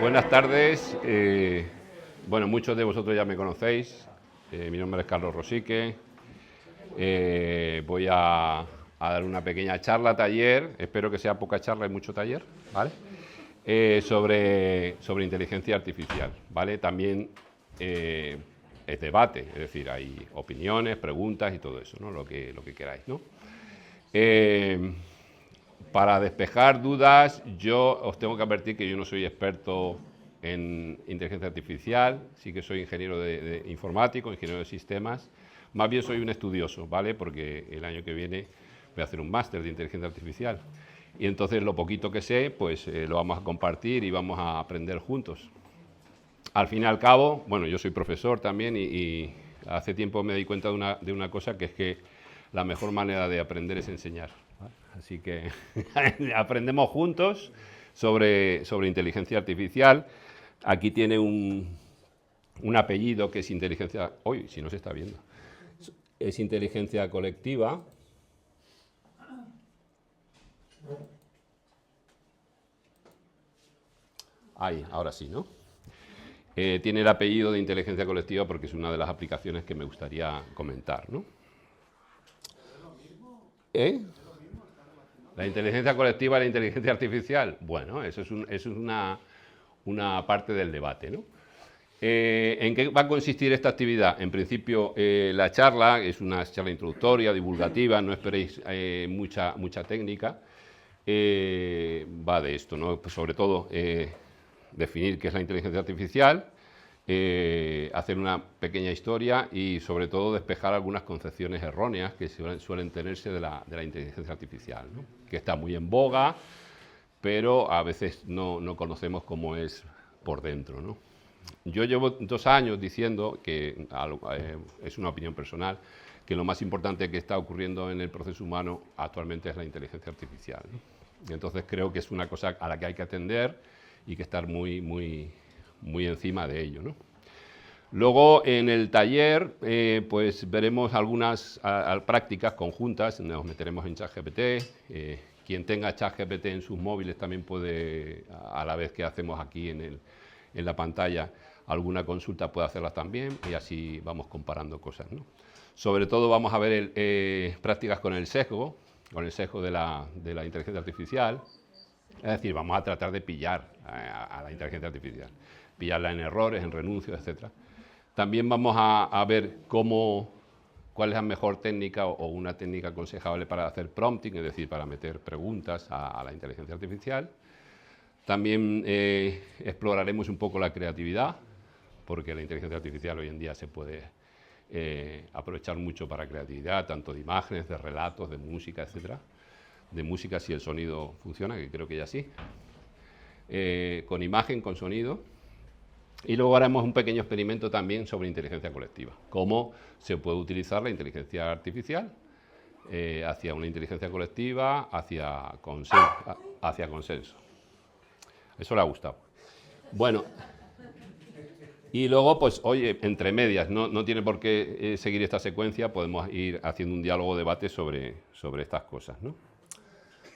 Buenas tardes. Bueno, muchos de vosotros ya me conocéis. Mi nombre es Carlos Rosique. Voy a dar una pequeña charla, taller. Espero que sea poca charla y mucho taller, ¿vale? Sobre inteligencia artificial, ¿vale? También es debate, es decir, hay opiniones, preguntas y todo eso, ¿no? Lo que queráis, ¿no? Para despejar dudas, yo os tengo que advertir que yo no soy experto en inteligencia artificial, sí que soy ingeniero de informático, ingeniero de sistemas, más bien soy un estudioso, ¿vale? Porque el año que viene voy a hacer un máster de inteligencia artificial. Y entonces lo poquito que sé, pues lo vamos a compartir y vamos a aprender juntos. Al fin y al cabo, bueno, yo soy profesor también y hace tiempo me di cuenta de una cosa, que es que la mejor manera de aprender es enseñar. ¿Vale? Así que aprendemos juntos sobre inteligencia artificial. Aquí tiene un apellido que es inteligencia... Uy, si no se está viendo. Es inteligencia colectiva. Ahí, ahora sí, ¿no? Tiene el apellido de inteligencia colectiva porque es una de las aplicaciones que me gustaría comentar, ¿no? La inteligencia colectiva y la inteligencia artificial. Bueno, eso es una parte del debate, ¿no? ¿En qué va a consistir esta actividad? En principio, la charla es una charla introductoria, divulgativa, no esperéis mucha técnica. Va de esto, ¿no? Pues sobre todo definir qué es la inteligencia artificial, hacer una pequeña historia y sobre todo despejar algunas concepciones erróneas que suelen tenerse de la inteligencia artificial, ¿no? Que está muy en boga, pero a veces no conocemos cómo es por dentro, ¿no? Yo llevo 2 años diciendo que, es una opinión personal, que lo más importante que está ocurriendo en el proceso humano actualmente es la inteligencia artificial, ¿no? Y entonces creo que es una cosa a la que hay que atender y que estar muy encima de ello, ¿no? Luego en el taller pues veremos algunas prácticas conjuntas, nos meteremos en ChatGPT. Quien tenga ChatGPT en sus móviles también puede, a la vez que hacemos aquí en la pantalla, alguna consulta puede hacerla también y así vamos comparando cosas, ¿no? Sobre todo vamos a ver prácticas con el sesgo de la inteligencia artificial. Es decir, vamos a tratar de pillar a la inteligencia artificial, pillarla en errores, en renuncios, etc. También vamos a ver cuál es la mejor técnica o una técnica aconsejable para hacer prompting, es decir, para meter preguntas a la inteligencia artificial. También exploraremos un poco la creatividad, porque la inteligencia artificial hoy en día se puede aprovechar mucho para creatividad, tanto de imágenes, de relatos, de música, etc. De música si el sonido funciona, que creo que ya sí. Con imagen, con sonido. Y luego haremos un pequeño experimento también sobre inteligencia colectiva. Cómo se puede utilizar la inteligencia artificial hacia una inteligencia colectiva, hacia consenso. Eso le ha gustado. Bueno, y luego, pues, oye, entre medias, no tiene por qué seguir esta secuencia, podemos ir haciendo un diálogo, debate sobre estas cosas, ¿no?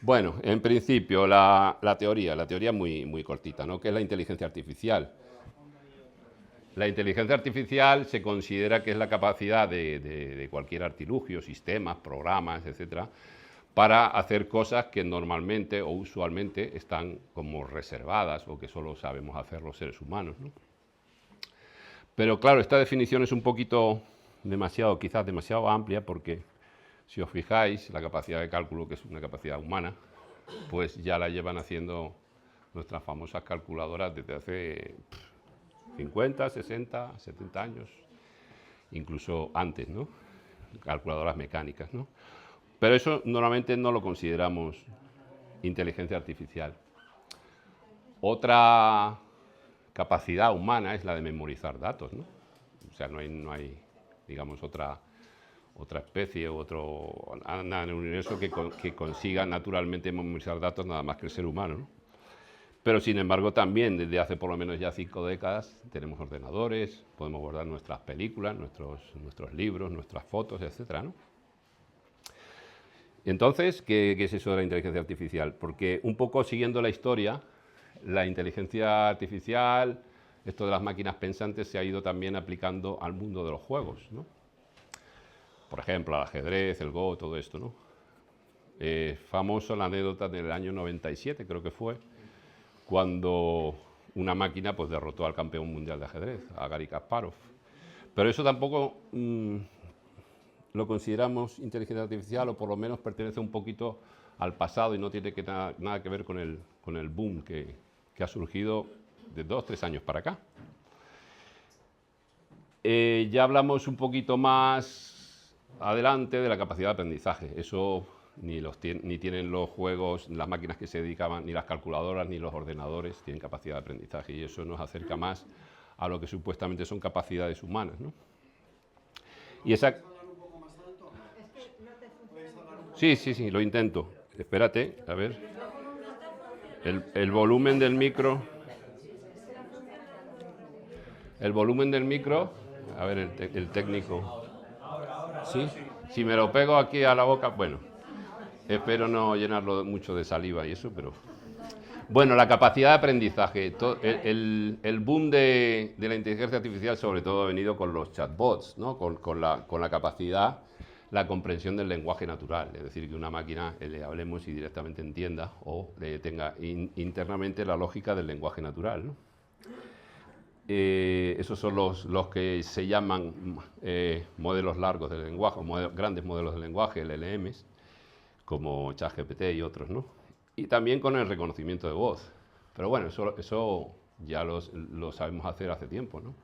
Bueno, en principio, la teoría muy cortita, ¿no? ¿Qué es la inteligencia artificial? La inteligencia artificial se considera que es la capacidad de cualquier artilugio, sistemas, programas, etcétera, para hacer cosas que normalmente o usualmente están como reservadas o que solo sabemos hacer los seres humanos, ¿no? Pero claro, esta definición es un poquito quizás demasiado amplia, porque si os fijáis, la capacidad de cálculo, que es una capacidad humana, pues ya la llevan haciendo nuestras famosas calculadoras desde hace 50, 60, 70 años, incluso antes, ¿no? Calculadoras mecánicas, ¿no? Pero eso normalmente no lo consideramos inteligencia artificial. Otra capacidad humana es la de memorizar datos, ¿no? O sea, no hay digamos, otra especie o nada en el universo que consiga naturalmente memorizar datos nada más que el ser humano, ¿no? Pero, sin embargo, también desde hace por lo menos ya 5 décadas tenemos ordenadores, podemos guardar nuestras películas, nuestros libros, nuestras fotos, etcétera, ¿no? Entonces, ¿qué es eso de la inteligencia artificial? Porque un poco siguiendo la historia, la inteligencia artificial, esto de las máquinas pensantes, se ha ido también aplicando al mundo de los juegos, ¿no? Por ejemplo, al ajedrez, el Go, todo esto, ¿no? Famoso la anécdota del año 97, creo que fue, cuando una máquina pues derrotó al campeón mundial de ajedrez, a Garry Kasparov. Pero eso tampoco lo consideramos inteligencia artificial, o por lo menos pertenece un poquito al pasado y no tiene nada que ver con el boom que ha surgido de 2 o 3 años para acá. Ya hablamos un poquito más adelante de la capacidad de aprendizaje. Eso ni tienen los juegos, las máquinas que se dedicaban, ni las calculadoras, ni los ordenadores tienen capacidad de aprendizaje, y eso nos acerca más a lo que supuestamente son capacidades humanas, ¿no? Y esa... Sí, lo intento. Espérate, a ver. El volumen del micro... El volumen del micro... A ver, el técnico... ¿Sí? Si me lo pego aquí a la boca, bueno... Espero no llenarlo mucho de saliva y eso, pero... Bueno, la capacidad de aprendizaje. El boom de la inteligencia artificial sobre todo ha venido con los chatbots, ¿no? Con la capacidad, la comprensión del lenguaje natural. Es decir, que una máquina le hablemos y directamente entienda o tenga internamente la lógica del lenguaje natural, ¿no? Esos son los que se llaman modelos largos del lenguaje, grandes modelos del lenguaje, LLMs, como ChatGPT y otros, ¿no? Y también con el reconocimiento de voz. Pero bueno, eso ya lo sabemos hacer hace tiempo, ¿no?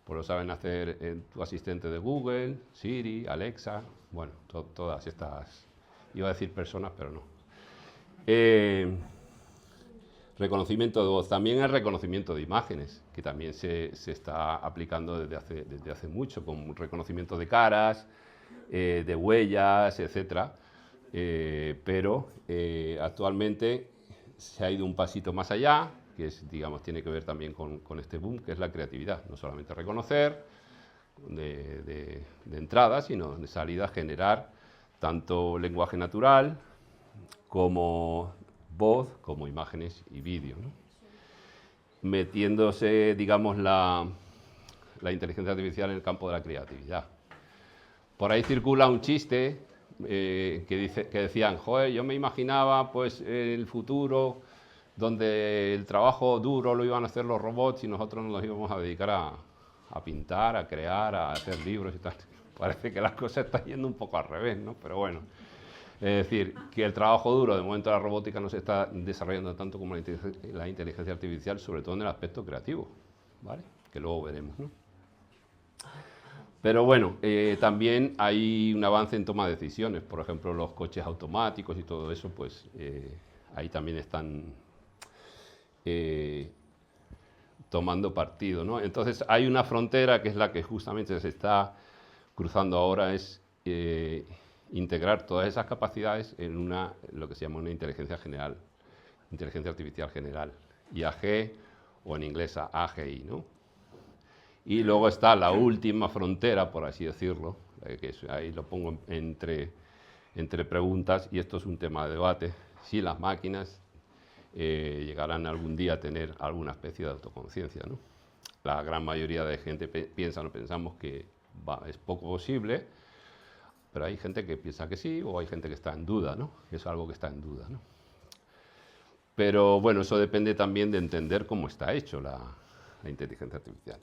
Pues lo saben hacer tu asistente de Google, Siri, Alexa, bueno, todas estas, iba a decir personas, pero no. Reconocimiento de voz. También el reconocimiento de imágenes, que también se está aplicando desde hace mucho, con reconocimiento de caras, de huellas, etcétera. Pero actualmente se ha ido un pasito más allá, que es, digamos, tiene que ver también con este boom, que es la creatividad. No solamente reconocer de entrada, sino de salida, generar tanto lenguaje natural como voz, como imágenes y vídeo, ¿no? Metiéndose, digamos, la inteligencia artificial en el campo de la creatividad. Por ahí circula un chiste que decían, joder, yo me imaginaba pues el futuro donde el trabajo duro lo iban a hacer los robots y nosotros nos íbamos a dedicar a pintar, a crear, a hacer libros y tal. Parece que las cosas están yendo un poco al revés, ¿no? Pero bueno, es decir, que el trabajo duro, de momento la robótica no se está desarrollando tanto como la inteligencia artificial, sobre todo en el aspecto creativo, ¿vale? Que luego veremos, ¿no? Pero bueno, también hay un avance en toma de decisiones, por ejemplo, los coches automáticos y todo eso, pues ahí también están tomando partido, ¿no? Entonces hay una frontera que es la que justamente se está cruzando ahora, es integrar todas esas capacidades en lo que se llama una inteligencia general, inteligencia artificial general, IAG o en inglés AGI, ¿no? Y luego está la última frontera, por así decirlo, que ahí lo pongo entre preguntas, y esto es un tema de debate, si las máquinas llegarán algún día a tener alguna especie de autoconciencia, ¿no? La gran mayoría de gente pensamos que es poco posible, pero hay gente que piensa que sí, o hay gente que está en duda, ¿no? Es algo que está en duda, ¿no? Pero bueno, eso depende también de entender cómo está hecho la inteligencia artificial.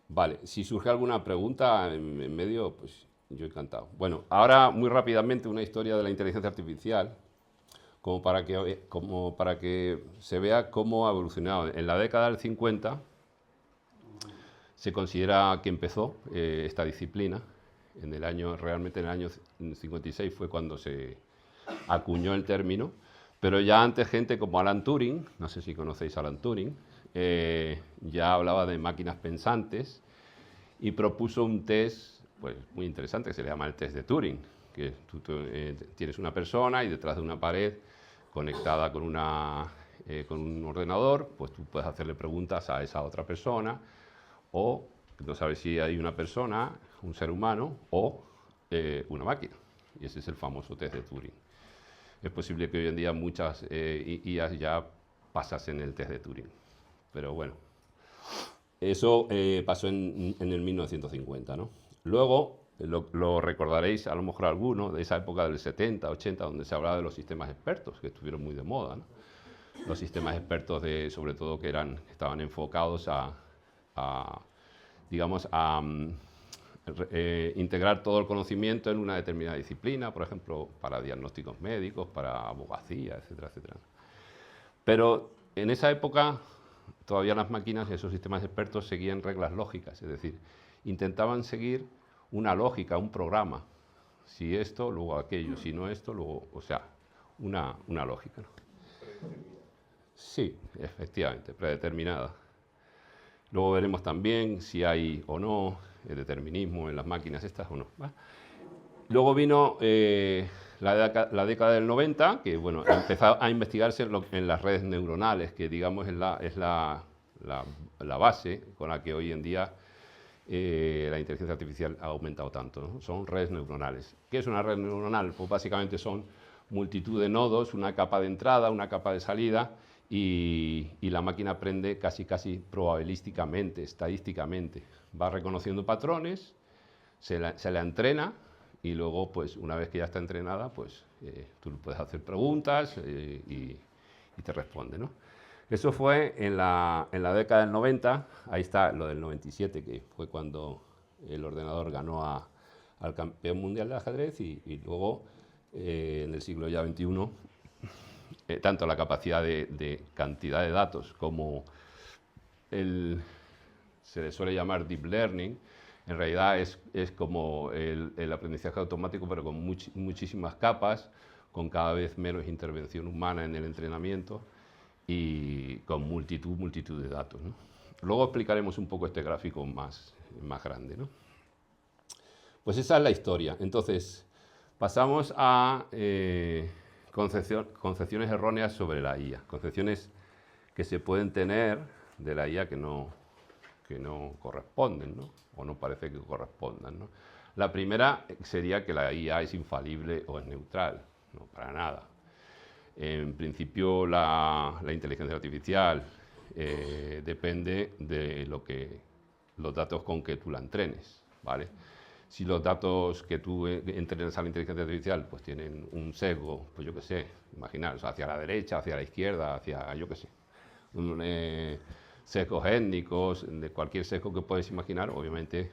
Vale, si surge alguna pregunta en medio, pues yo encantado. Bueno, ahora muy rápidamente una historia de la inteligencia artificial, como para que se vea cómo ha evolucionado. En la década del 50 se considera que empezó esta disciplina. Realmente en el año 56 fue cuando se acuñó el término, pero ya antes gente como Alan Turing, no sé si conocéis a Alan Turing, ya hablaba de máquinas pensantes y propuso un test pues, muy interesante que se le llama el test de Turing, que tú tienes una persona y detrás de una pared conectada con un ordenador, pues tú puedes hacerle preguntas a esa otra persona, o no sabes si hay una persona, un ser humano o una máquina, y ese es el famoso test de Turing. Es posible que hoy en día muchas IAs ya pasasen el test de Turing. Pero bueno, eso pasó en el 1950, ¿no? Luego, lo recordaréis a lo mejor alguno de esa época del 70, 80, donde se hablaba de los sistemas expertos, que estuvieron muy de moda, ¿no? Los sistemas expertos, sobre todo, que estaban enfocados digamos, a integrar todo el conocimiento en una determinada disciplina, por ejemplo, para diagnósticos médicos, para abogacía, etcétera, etcétera. Pero en esa época, todavía las máquinas, esos sistemas expertos, seguían reglas lógicas, es decir, intentaban seguir una lógica, un programa. Si esto, luego aquello, si no esto, luego, o sea, una lógica, ¿no? Sí, efectivamente, predeterminada. Luego veremos también si hay o no el determinismo en las máquinas estas o no. ¿Va? Luego vino la década del 90, que bueno, empezó a investigarse en las redes neuronales, que digamos es la base con la que hoy en día la inteligencia artificial ha aumentado tanto, ¿no? Son redes neuronales. ¿Qué es una red neuronal? Pues básicamente son multitud de nodos, una capa de entrada, una capa de salida, y la máquina aprende casi probabilísticamente, estadísticamente. Va reconociendo patrones, se la entrena, y luego, pues, una vez que ya está entrenada, pues, tú puedes hacer preguntas y te responde, ¿no? Eso fue en la década del 90, ahí está lo del 97, que fue cuando el ordenador ganó al campeón mundial de ajedrez, y luego, en el siglo ya XXI, tanto la capacidad de cantidad de datos como se le suele llamar deep learning, en realidad es como el aprendizaje automático, pero con muchísimas capas, con cada vez menos intervención humana en el entrenamiento y con multitud de datos, ¿no? Luego explicaremos un poco este gráfico más grande, ¿no? Pues esa es la historia. Entonces, pasamos a concepciones erróneas sobre la IA, concepciones que se pueden tener de la IA que no corresponden, ¿no? O no parece que correspondan, ¿no? La primera sería que la IA es infalible o es neutral. No, para nada. En principio, la inteligencia artificial depende de los datos con que tú la entrenes, ¿vale? Si los datos que tú entrenas a la inteligencia artificial pues tienen un sesgo, pues yo qué sé, imaginar, o sea, hacia la derecha, hacia la izquierda, hacia, yo qué sé, sesgos étnicos, de cualquier sesgo que puedes imaginar, obviamente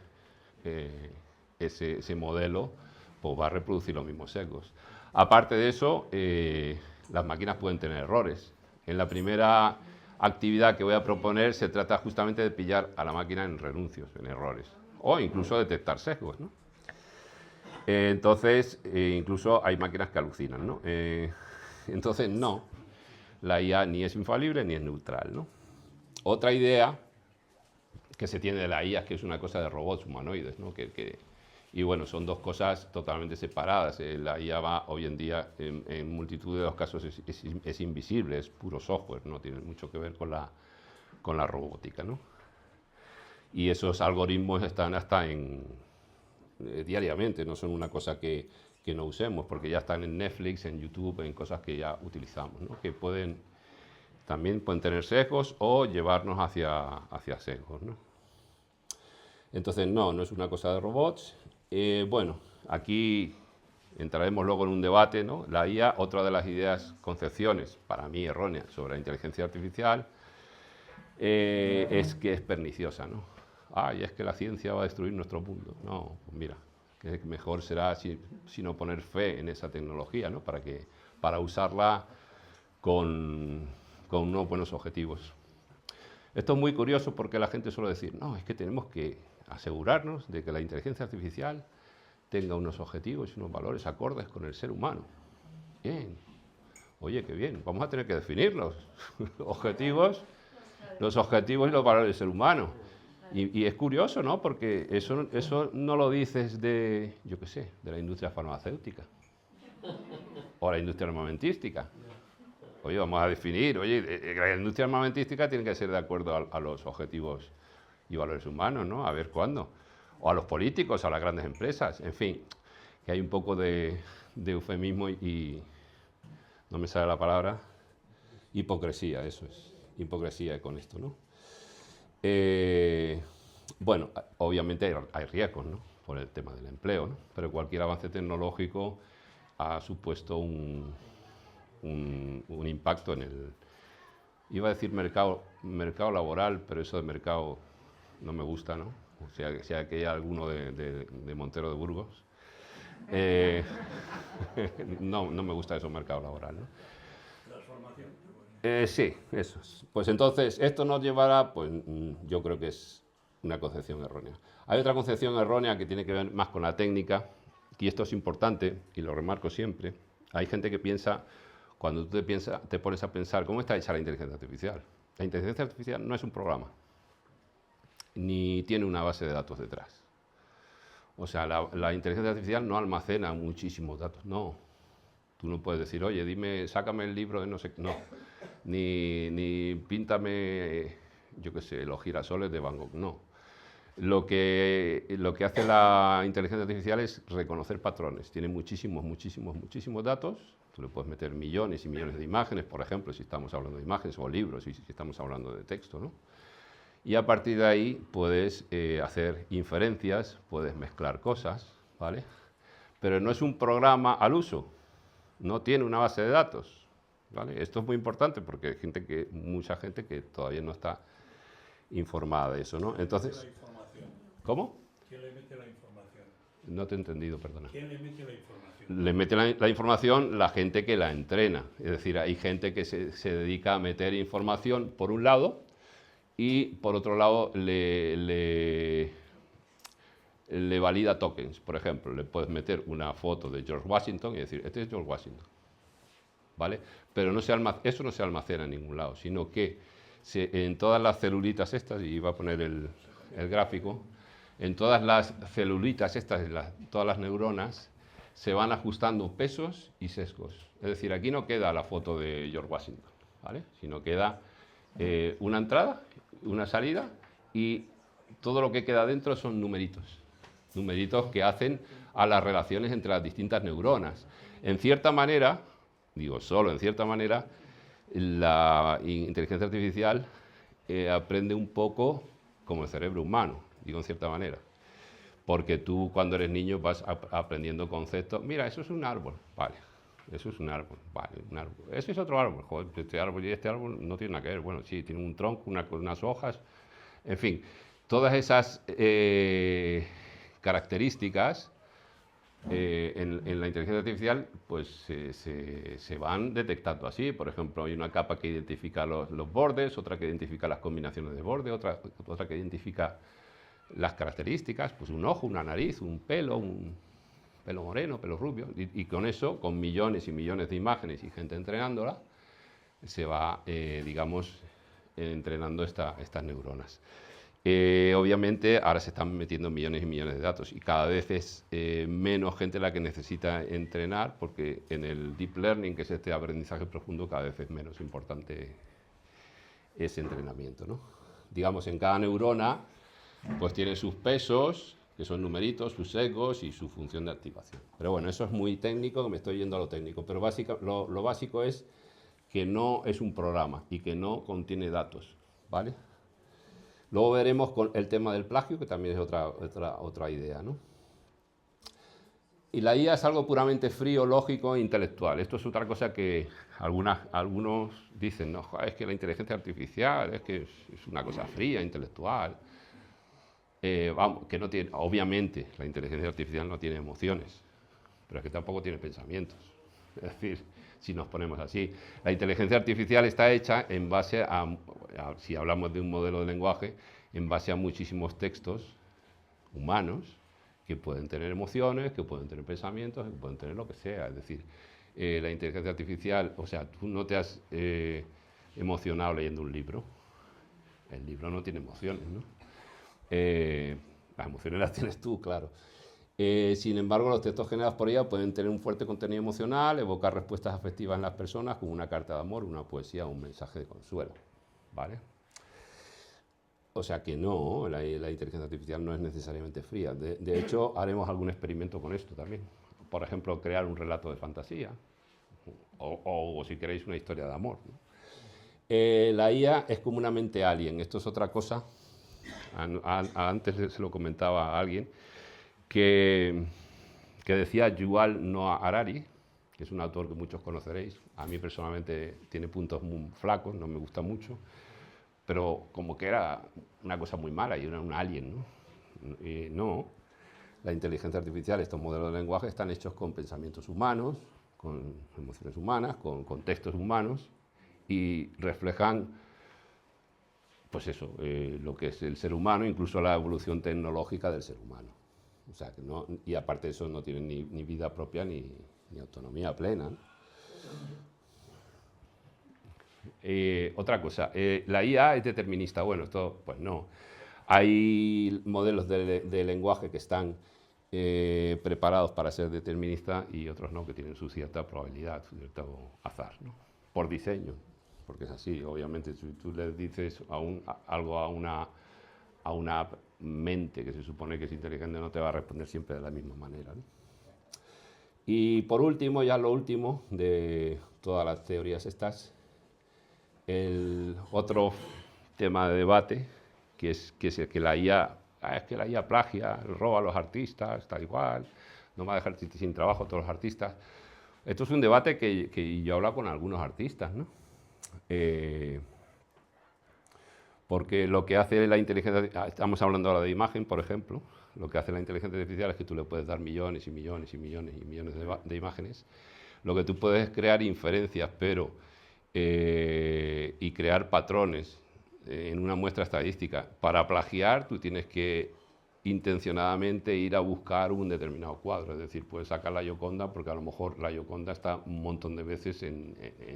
ese modelo pues va a reproducir los mismos sesgos. Aparte de eso, las máquinas pueden tener errores. En la primera actividad que voy a proponer se trata justamente de pillar a la máquina en renuncios, en errores, o incluso detectar sesgos, ¿no? Entonces, incluso hay máquinas que alucinan, ¿no? Entonces, no, la IA ni es infalible ni es neutral, ¿no? Otra idea que se tiene de la IA es que es una cosa de robots humanoides, ¿no? Y bueno, son dos cosas totalmente separadas. La IA va hoy en día, en multitud de los casos, es invisible, es puro software, no tiene mucho que ver con la robótica, ¿no? Y esos algoritmos están hasta diariamente, no son una cosa que no usemos, porque ya están en Netflix, en YouTube, en cosas que ya utilizamos, ¿no? Que también pueden tener sesgos o llevarnos hacia sesgos, ¿no? Entonces, no es una cosa de robots. Bueno, aquí entraremos luego en un debate, ¿no? La IA, otra de las ideas, concepciones, para mí erróneas, sobre la inteligencia artificial, es que es perniciosa, ¿no? Y es que la ciencia va a destruir nuestro mundo. No, pues mira, que mejor será sino poner fe en esa tecnología, ¿no? Para usarla con unos buenos objetivos. Esto es muy curioso porque la gente suele decir, no, es que tenemos que asegurarnos de que la inteligencia artificial tenga unos objetivos y unos valores acordes con el ser humano. Bien, oye, qué bien, vamos a tener que definir los objetivos y los valores del ser humano. Y es curioso, ¿no? Porque eso no lo dices yo qué sé, de la industria farmacéutica o la industria armamentística. Oye, vamos a definir, la industria armamentística tiene que ser de acuerdo a los objetivos y valores humanos, ¿no? A ver cuándo. O a los políticos, a las grandes empresas, en fin, que hay un poco de eufemismo y no me sale la palabra, Hipocresía, eso es. Hipocresía con esto, ¿no? Bueno, obviamente hay riesgos, ¿no? Por el tema del empleo, ¿no? Pero cualquier avance tecnológico ha supuesto un impacto en el, iba a decir mercado laboral, pero eso de mercado no me gusta, ¿no? O sea, si hay alguno de Montero de Burgos. No, no me gusta eso, mercado laboral, ¿no? Transformación. Sí, eso es. Pues entonces, esto nos llevará, pues yo creo que es una concepción errónea. Hay otra concepción errónea que tiene que ver más con la técnica, y esto es importante, y lo remarco siempre. Hay gente que piensa, cuando tú te pones a pensar, ¿cómo está hecha la inteligencia artificial? La inteligencia artificial no es un programa, ni tiene una base de datos detrás. O sea, la inteligencia artificial no almacena muchísimos datos, no. Tú no puedes decir, oye, dime, sácame el libro de no sé qué. No. Ni píntame, yo qué sé, los girasoles de Van Gogh. No. Lo que hace la inteligencia artificial es reconocer patrones. Tiene muchísimos datos. Tú le puedes meter millones y millones de imágenes, por ejemplo, si estamos hablando de imágenes, o libros, si estamos hablando de texto, ¿no? Y a partir de ahí puedes hacer inferencias, puedes mezclar cosas, ¿vale? Pero no es un programa al uso, no tiene una base de datos, ¿vale? Esto es muy importante porque hay mucha gente que todavía no está informada de eso, ¿no? Entonces, ¿cómo? ¿Quién le mete la información? No te he entendido, perdona. ¿Quién le mete la información? Le mete la información la gente que la entrena, es decir, hay gente que se dedica a meter información por un lado y por otro lado le valida tokens. Por ejemplo, le puedes meter una foto de George Washington y decir, este es George Washington, ¿vale? Pero eso no se almacena en ningún lado, sino que en todas las celulitas estas, y iba a poner el gráfico, en todas las celulitas estas, todas las neuronas, se van ajustando pesos y sesgos. Es decir, aquí no queda la foto de George Washington, ¿vale? Sino queda una entrada, una salida, y todo lo que queda dentro son numeritos que hacen a las relaciones entre las distintas neuronas. En cierta manera, digo solo en cierta manera, la inteligencia artificial aprende un poco como el cerebro humano, digo en cierta manera. Porque tú cuando eres niño vas aprendiendo conceptos. Mira, eso es un árbol, vale. Eso es un árbol, vale, un árbol. Eso es otro árbol, joder, este árbol y este árbol no tienen nada que ver. Bueno, sí, tiene un tronco, unas hojas, en fin. Todas esas características en la inteligencia artificial pues se van detectando así. Por ejemplo, hay una capa que identifica los bordes, otra que identifica las combinaciones de bordes, otra que identifica las características, pues un ojo, una nariz, un pelo moreno, pelo rubio, y con eso, con millones y millones de imágenes y gente entrenándola, se va, digamos, entrenando estas neuronas. Obviamente ahora se están metiendo millones y millones de datos y cada vez es menos gente la que necesita entrenar, porque en el deep learning, que es este aprendizaje profundo, cada vez es menos importante ese entrenamiento, ¿no? Digamos, en cada neurona pues tiene sus pesos, que son numeritos, sus sesgos y su función de activación. Pero bueno, eso es muy técnico, que me estoy yendo a lo técnico, pero lo básico es que no es un programa y que no contiene datos, ¿vale? Luego veremos con el tema del plagio, que también es otra idea, ¿no? Y la IA es algo puramente frío, lógico e intelectual. Esto es otra cosa que algunos dicen, no, es que la inteligencia artificial es que es una cosa fría, intelectual. Vamos, que no tiene, obviamente la inteligencia artificial no tiene emociones, pero es que tampoco tiene pensamientos. Es decir, si nos ponemos así, la inteligencia artificial está hecha en base si hablamos de un modelo de lenguaje, en base a muchísimos textos humanos que pueden tener emociones, que pueden tener pensamientos, que pueden tener lo que sea. Es decir, la inteligencia artificial, o sea, tú no te has emocionado leyendo un libro. El libro no tiene emociones, ¿no? Las emociones las tienes tú, claro. Sin embargo, los textos generados por ella pueden tener un fuerte contenido emocional, evocar respuestas afectivas en las personas, como una carta de amor, una poesía o un mensaje de consuelo, ¿vale? O sea que no, la inteligencia artificial no es necesariamente fría. De hecho, haremos algún experimento con esto también. Por ejemplo, crear un relato de fantasía, o si queréis, una historia de amor, ¿no? La IA es como una mente alien. Esto es otra cosa. Antes se lo comentaba a alguien que decía Yuval Noah Harari, que es un autor que muchos conoceréis. A mí personalmente tiene puntos muy flacos, no me gusta mucho, pero como que era una cosa muy mala y era un alien, ¿no? Y no, la inteligencia artificial, estos modelos de lenguaje están hechos con pensamientos humanos, con emociones humanas, con contextos humanos y reflejan, pues eso, lo que es el ser humano, incluso la evolución tecnológica del ser humano. O sea, que no, y aparte de eso no tienen ni vida propia ni autonomía plena, ¿no? Otra cosa, la IA es determinista. Bueno, esto, pues no. Hay modelos de lenguaje que están preparados para ser deterministas y otros no, que tienen su cierta probabilidad, su cierto azar, ¿no? Por diseño, porque es así. Obviamente, si tú le dices algo a una mente que se supone que es inteligente, no te va a responder siempre de la misma manera, ¿no? Y por último, ya lo último de todas las teorías estas, el otro tema de debate, que es el que la IA, es que la IA plagia, roba a los artistas, tal igual, no va a dejar sin trabajo a todos los artistas. Esto es un debate que yo he hablado con algunos artistas, ¿no? Porque lo que hace la inteligencia, estamos hablando ahora de imagen, por ejemplo, lo que hace la inteligencia artificial es que tú le puedes dar millones y millones y millones y millones de imágenes. Lo que tú puedes es crear inferencias, pero y crear patrones en una muestra estadística. Para plagiar, tú tienes que intencionadamente ir a buscar un determinado cuadro. Es decir, puedes sacar la Gioconda porque a lo mejor la Gioconda está un montón de veces en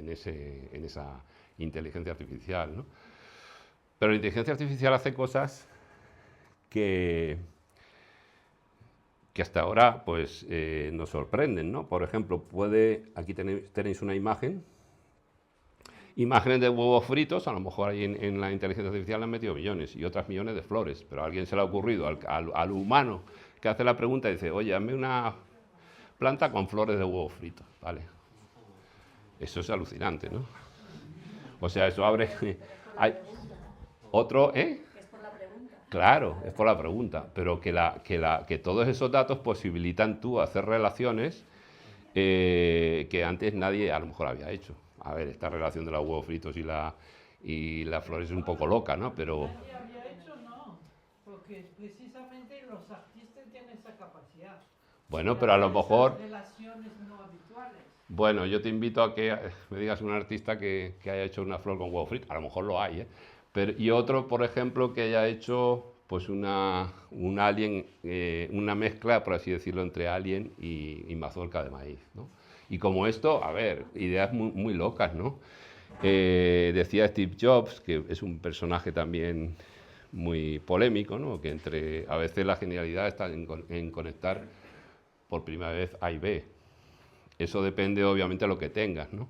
esa inteligencia artificial, ¿no? Pero la inteligencia artificial hace cosas que hasta ahora pues, nos sorprenden, ¿no? Por ejemplo, aquí tenéis una imágenes de huevos fritos, a lo mejor ahí en la inteligencia artificial le han metido millones y otras millones de flores, pero a alguien se le ha ocurrido, al humano que hace la pregunta, dice, oye, hazme una planta con flores de huevos fritos, ¿vale? Eso es alucinante, ¿no? O sea, eso abre... Hay otro, ¿eh? Claro, es por la pregunta, pero que todos esos datos posibilitan tú hacer relaciones que antes nadie a lo mejor había hecho. A ver, esta relación de los huevos fritos y la flores es un poco loca, ¿no? Pero Nadie había hecho, no, porque precisamente los artistas tienen esa capacidad bueno, de pero a lo hacer mejor, esas relaciones no habituales. bueno, yo te invito a que me digas un artista que haya hecho una flor con huevo frito. A lo mejor lo hay, ¿eh? Y otro, por ejemplo, que haya hecho pues un alien, una mezcla, por así decirlo, entre alien y mazorca de maíz, ¿no? Y como esto, a ver, ideas muy, muy locas, ¿no? Decía Steve Jobs, que es un personaje también muy polémico, ¿no? Que a veces la genialidad está en conectar por primera vez A y B. Eso depende obviamente de lo que tengas, ¿no?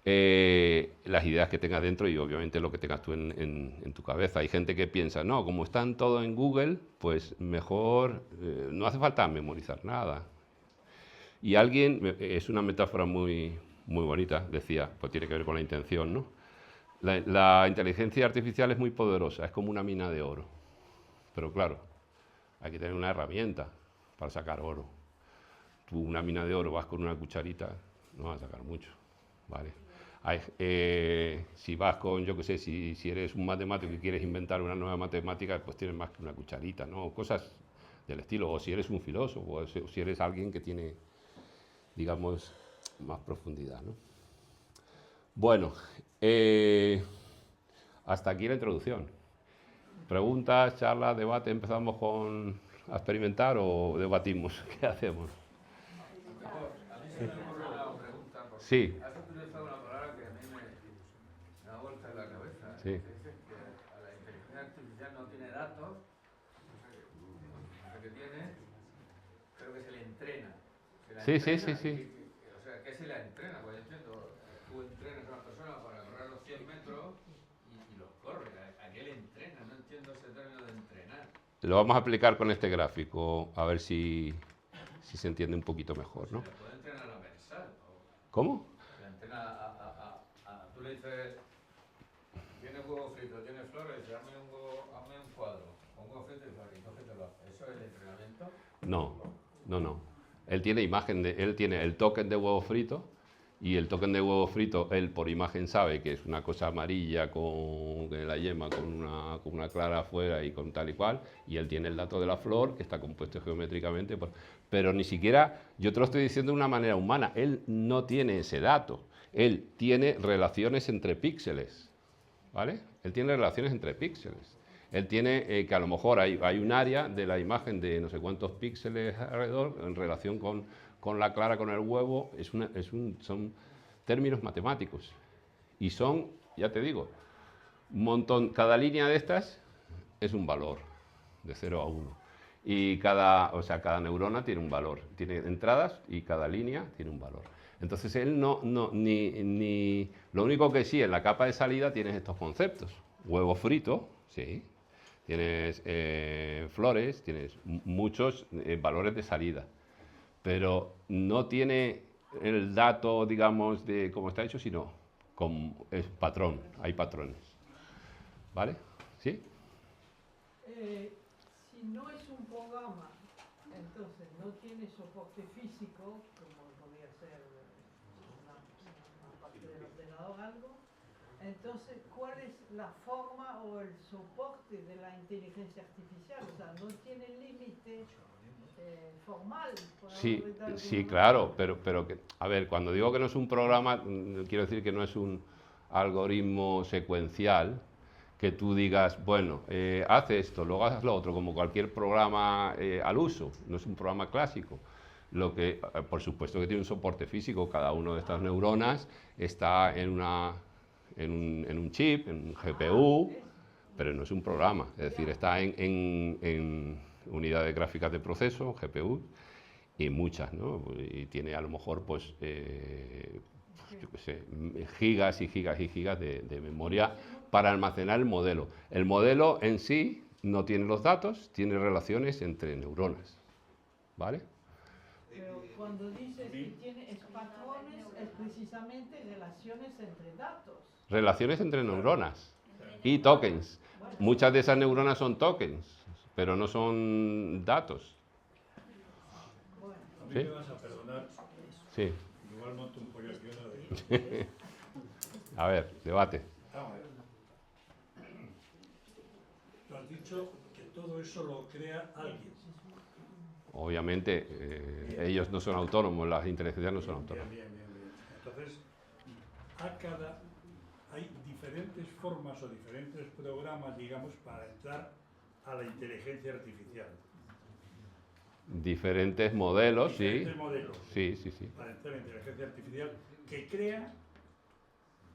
Las ideas que tengas dentro y obviamente lo que tengas tú en tu cabeza. Hay gente que piensa, no, como están todo en Google, pues mejor, no hace falta memorizar nada. Y alguien, es una metáfora muy, muy bonita, decía, pues tiene que ver con la intención, ¿no? La inteligencia artificial es muy poderosa, es como una mina de oro. Pero claro, hay que tener una herramienta para sacar oro. Tú una mina de oro vas con una cucharita, no vas a sacar mucho, ¿vale? Si vas con, yo qué sé, si eres un matemático y quieres inventar una nueva matemática, pues tienes más que una cucharita, ¿no? Cosas del estilo. O si eres un filósofo, o si eres alguien que tiene, digamos, más profundidad, ¿no? Bueno, hasta aquí la introducción. Preguntas, charlas, debate, ¿empezamos a experimentar o debatimos? ¿Qué hacemos? A mí se me ocurre una pregunta, porque Sí. has utilizado una palabra que a mí me da vuelta en la cabeza. Sí. Dices que a la inteligencia artificial no tiene datos, no sé qué tiene, pero que se le entrena. Sí. O sea, ¿qué se la entrena? Pues yo entiendo, tú entrenas a una persona para correr los 100 metros y los corre. ¿A qué le entrena? No entiendo ese término de entrenar. Lo vamos a aplicar con este gráfico, a ver si se entiende un poquito mejor, ¿no? Se puede entrenar a pensar. ¿Cómo? Se le entrena tú le dices, tiene huevo frito, tiene flores, dice, hazme un cuadro, con huevo frito y flores, entonces te lo hace. ¿Eso es el entrenamiento? No. Él tiene él tiene el token de huevo frito, y el token de huevo frito, él por imagen sabe que es una cosa amarilla con la yema, con una clara afuera y con tal y cual, y él tiene el dato de la flor, que está compuesto geométricamente, pero ni siquiera, yo te lo estoy diciendo de una manera humana, él no tiene ese dato, él tiene relaciones entre píxeles, ¿vale? Él tiene relaciones entre píxeles. Él tiene que a lo mejor hay un área de la imagen de no sé cuántos píxeles alrededor en relación con la clara, con el huevo, son términos matemáticos. Y son, ya te digo, un montón, cada línea de estas es un valor, de 0 a 1. Y cada neurona tiene un valor, tiene entradas y cada línea tiene un valor. Entonces él lo único que sí, en la capa de salida tienes estos conceptos. Huevo frito, sí. Tienes flores, tienes muchos valores de salida. Pero no tiene el dato, digamos, de cómo está hecho, sino es patrón, hay patrones. ¿Vale? ¿Sí? Si no es un programa, entonces no tiene soporte físico, como podría ser una parte del ordenador o algo, entonces, ¿cuál es la forma o el soporte de la inteligencia artificial? O sea, no tiene límite formal. Sí, claro, pero a ver, cuando digo que no es un programa, quiero decir que no es un algoritmo secuencial, que tú digas, bueno, haz esto, luego haz lo otro, como cualquier programa al uso, no es un programa clásico. Por supuesto que tiene un soporte físico, cada una de estas neuronas está en un chip, en un GPU, pero no es un programa, es decir, está en unidades gráficas de proceso, GPU, y muchas, ¿no? Y tiene a lo mejor, pues, yo qué sé, gigas y gigas y gigas de memoria para almacenar el modelo. El modelo en sí no tiene los datos, tiene relaciones entre neuronas, ¿vale? Pero cuando dices que tiene patrones, es precisamente relaciones entre datos. Relaciones entre neuronas y tokens. Muchas de esas neuronas son tokens, pero no son datos. A mí ¿Sí? me vas a perdonar, Sí. igual monto un pollo aquí uno de A ver, debate. Vamos a ver. Tú has dicho que todo eso lo crea alguien. Obviamente, ellos no son autónomos, las inteligencias no son autónomas. Bien. Entonces, hay diferentes formas o diferentes programas, digamos, para entrar a la inteligencia artificial. Diferentes modelos, Diferentes modelos. Sí. Para entrar a la inteligencia artificial que crea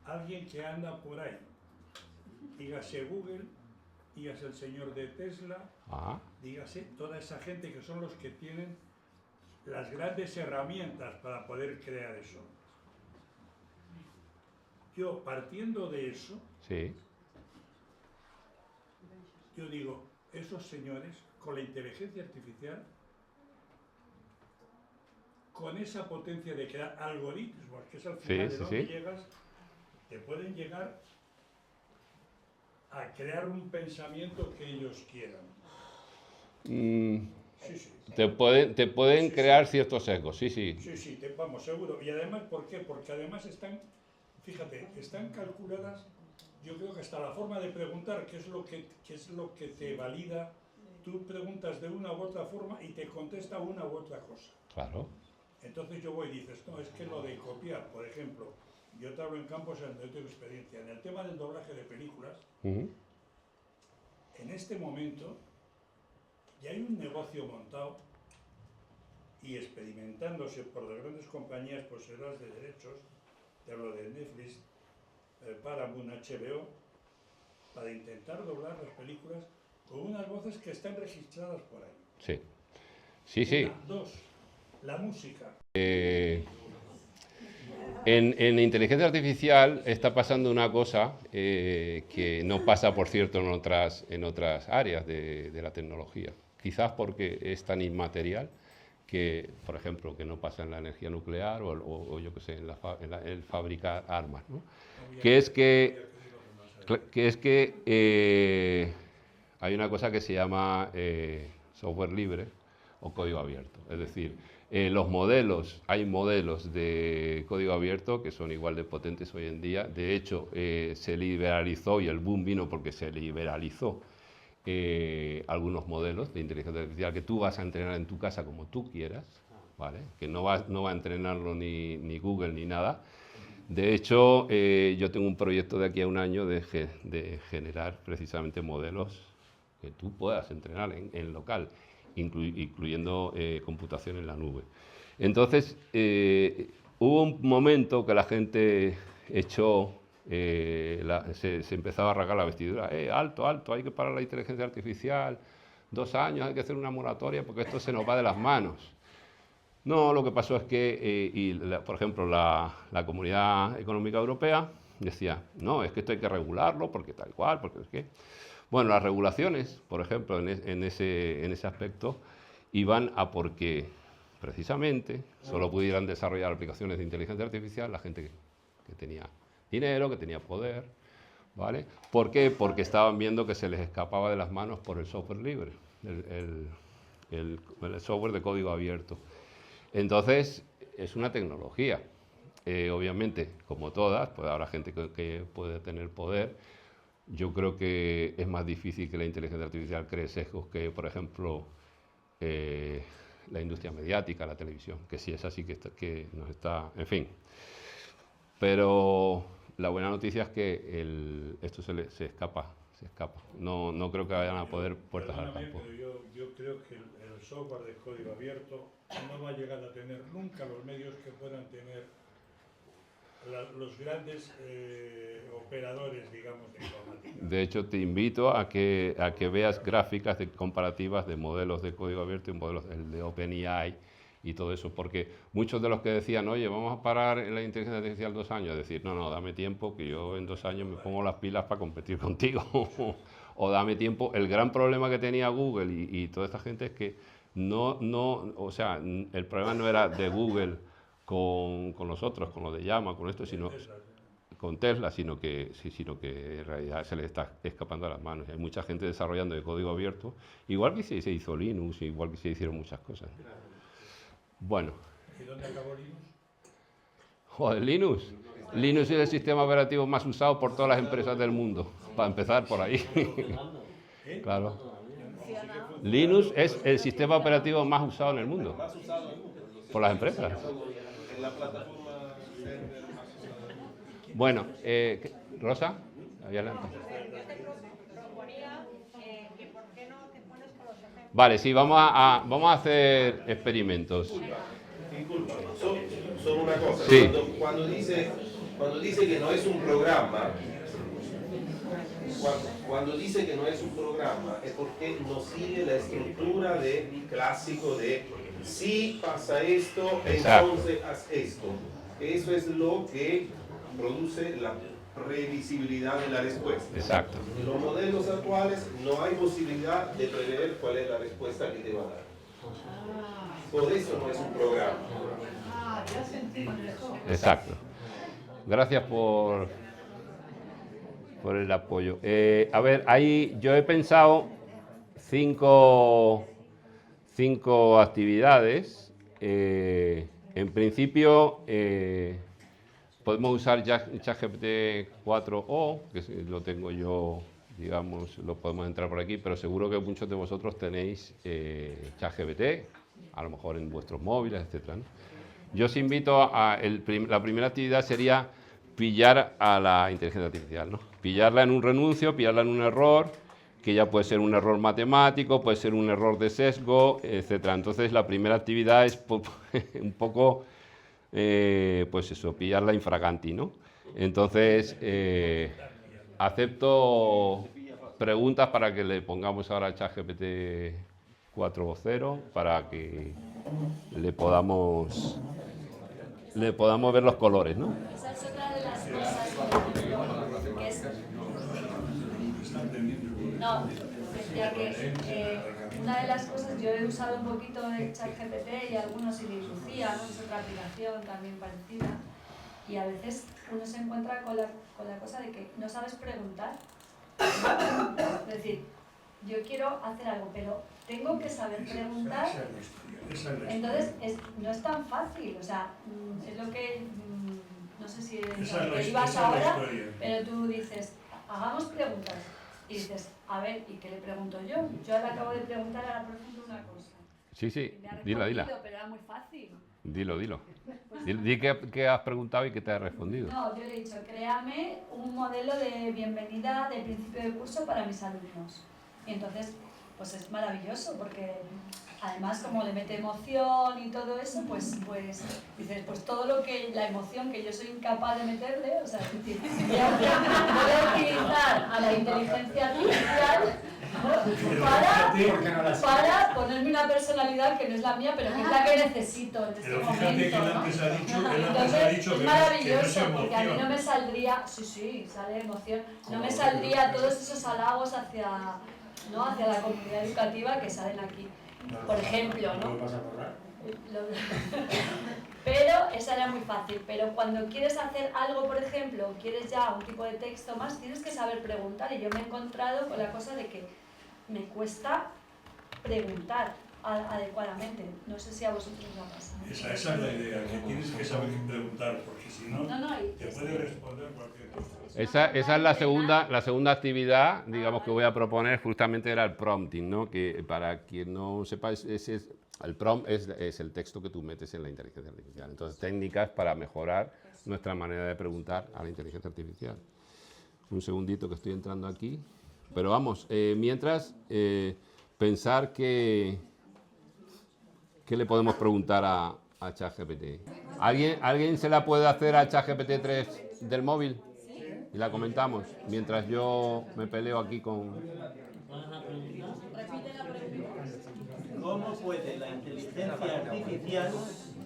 alguien que anda por ahí. Dígase Google, dígase el señor de Tesla, dígase toda esa gente que son los que tienen las grandes herramientas para poder crear eso. Yo, partiendo de eso, Sí. yo digo, esos señores, con la inteligencia artificial, con esa potencia de crear algoritmos, que es al final de donde llegas, te pueden llegar a crear un pensamiento que ellos quieran. Te pueden crear ciertos sesgos, sí. Sí, vamos, seguro. Y además, ¿por qué? Porque además están calculadas, yo creo que hasta la forma de preguntar, qué es lo que te valida. Tú preguntas de una u otra forma y te contesta una u otra cosa. Claro. Entonces yo voy y dices, no, es que lo de copiar, por ejemplo, yo te hablo en campos donde tengo experiencia. En el tema del doblaje de películas, en este momento ya hay un negocio montado y experimentándose por las grandes compañías poseedoras de derechos, te hablo de Netflix, Paramount, HBO, para intentar doblar las películas con unas voces que están registradas por ahí. Sí. Una, dos, la música. En inteligencia artificial está pasando una cosa que no pasa, por cierto, en otras áreas de la tecnología. Quizás porque es tan inmaterial que, por ejemplo, que no pasa en la energía nuclear o yo qué sé, en el fabricar armas, ¿no? Que es que, que es que hay una cosa que se llama software libre o código abierto. Es decir, hay modelos de código abierto que son igual de potentes hoy en día. De hecho, se liberalizó y el boom vino porque se liberalizó algunos modelos de inteligencia artificial que tú vas a entrenar en tu casa como tú quieras, ¿vale? Que no va a entrenarlo ni Google ni nada. De hecho, yo tengo un proyecto de aquí a un año de generar precisamente modelos que tú puedas entrenar en local, incluyendo computación en la nube. Entonces, hubo un momento que la gente se empezaba a rasgar la vestidura. Alto, alto, hay que parar la inteligencia artificial, 2 años, hay que hacer una moratoria porque esto se nos va de las manos. No, lo que pasó es que, por ejemplo, la Comunidad Económica Europea decía, no, es que esto hay que regularlo porque tal cual, porque es que... Bueno, las regulaciones, por ejemplo, en ese aspecto, iban a porque, precisamente, solo pudieran desarrollar aplicaciones de inteligencia artificial la gente que tenía dinero, que tenía poder, ¿vale? ¿Por qué? Porque estaban viendo que se les escapaba de las manos por el software libre, el software de código abierto. Entonces, es una tecnología. Obviamente, como todas, pues habrá gente que puede tener poder. Yo creo que es más difícil que la inteligencia artificial cree sesgos que, por ejemplo, la industria mediática, la televisión, que sí es así que nos está... En fin. Pero la buena noticia es que esto se escapa. No creo que vayan a poder puertas al campo. Pero yo creo que el software de código abierto no va a llegar a tener nunca los medios que puedan tener los grandes operadores, digamos, de informática. De hecho, te invito a que veas gráficas comparativas de modelos de código abierto y modelos el de OpenAI y todo eso, porque muchos de los que decían, oye, vamos a parar en la inteligencia artificial 2 años, decir, no, dame tiempo, que yo en 2 años me pongo las pilas para competir contigo. O dame tiempo. El gran problema que tenía Google y toda esta gente es que o sea, el problema no era de Google con nosotros, con lo de Llama, con esto, sino con Tesla, sino que en realidad se le está escapando a las manos. Hay mucha gente desarrollando de código abierto, igual que se hizo Linux, igual que se hicieron muchas cosas. Bueno. ¿Y dónde acabó Linux? Joder, Linux. Linux es el sistema operativo más usado por todas las empresas del mundo, para empezar por ahí. Claro. Linux es el sistema operativo más usado en el mundo, por las empresas. Bueno, Rosa, adelante. Vale, sí, vamos a hacer experimentos. Disculpa, solo una cosa. Sí. Cuando dice que no es un programa, cuando dice que no es un programa, es porque no sigue la estructura clásico de si pasa esto, entonces haz esto. Eso es lo que produce la previsibilidad de la respuesta. Exacto. En los modelos actuales no hay posibilidad de prever cuál es la respuesta que te va a dar. Por eso no es un programa. Ya sentí eso. Exacto. Gracias por el apoyo. A ver, ahí yo he pensado cinco actividades. En principio, podemos usar ChatGPT 4o, que lo tengo yo, digamos, lo podemos entrar por aquí, pero seguro que muchos de vosotros tenéis ChatGPT, a lo mejor en vuestros móviles, etc., ¿no? Yo os invito la primera actividad sería pillar a la inteligencia artificial, ¿no? Pillarla en un renuncio, pillarla en un error, que ya puede ser un error matemático, puede ser un error de sesgo, etc. Entonces, la primera actividad es un poco, pues eso, pillarla infraganti, ¿no? Entonces, acepto preguntas para que le pongamos ahora a ChatGPT 4.0 para que le podamos ver los colores, ¿no? Esa es otra de las cosas que es... No, decía que una de las cosas, yo he usado un poquito de ChatGPT y algunos y Lucía, ¿no? Es otra aplicación también parecida. Y a veces uno se encuentra con la cosa de que no sabes preguntar. Es decir, yo quiero hacer algo, pero tengo que saber preguntar. Esa es la historia, esa es la historia. Entonces, no es tan fácil. O sea, es lo que... no sé si Esa es lo la que his- ibas esa es la ahora, historia. pero tú dices, hagamos preguntas. Y dices, a ver, ¿y qué le pregunto yo? Yo le acabo de preguntar ahora, por ejemplo, una cosa. Sí, sí, Y me ha dila, respondido, pero era muy fácil. dilo. Di qué has preguntado y qué te ha respondido. No, yo le he dicho, créame un modelo de bienvenida de principio de curso para mis alumnos. Y entonces, pues es maravilloso, porque además como le mete emoción y todo eso, pues dices, pues todo lo que, la emoción que yo soy incapaz de meterle, o sea, es decir, voy a utilizar a la inteligencia artificial para ponerme una personalidad que no es la mía, pero que es la que necesito en este Pero momento. fíjate que él ¿no? antes ha dicho, él antes ha Entonces, dicho es que no es maravilloso, porque a mí no emoción. me saldría, sí, sale emoción, no me saldría todos esos halagos hacia la comunidad educativa que salen aquí. Por ejemplo, ¿no? ¿Lo vas a borrar? Pero esa era muy fácil, pero cuando quieres hacer algo, por ejemplo, quieres ya un tipo de texto más, tienes que saber preguntar, y yo me he encontrado con la cosa de que me cuesta preguntar adecuadamente. No sé si a vosotros os ha pasado. Esa es la idea, que tienes que saber preguntar, porque si no, te puede responder cualquier cosa. Esa es la segunda actividad, digamos, que voy a proponer, justamente era el prompting, ¿no? Que para quien no sepa, el prompt es el texto que tú metes en la inteligencia artificial. Entonces, técnicas para mejorar nuestra manera de preguntar a la inteligencia artificial. Un segundito que estoy entrando aquí. Pero vamos, mientras, pensar ¿qué le podemos preguntar a ChatGPT? ¿Alguien se la puede hacer a ChatGPT 3 del móvil? Y la comentamos, mientras yo me peleo aquí con... ¿Cómo puede la inteligencia artificial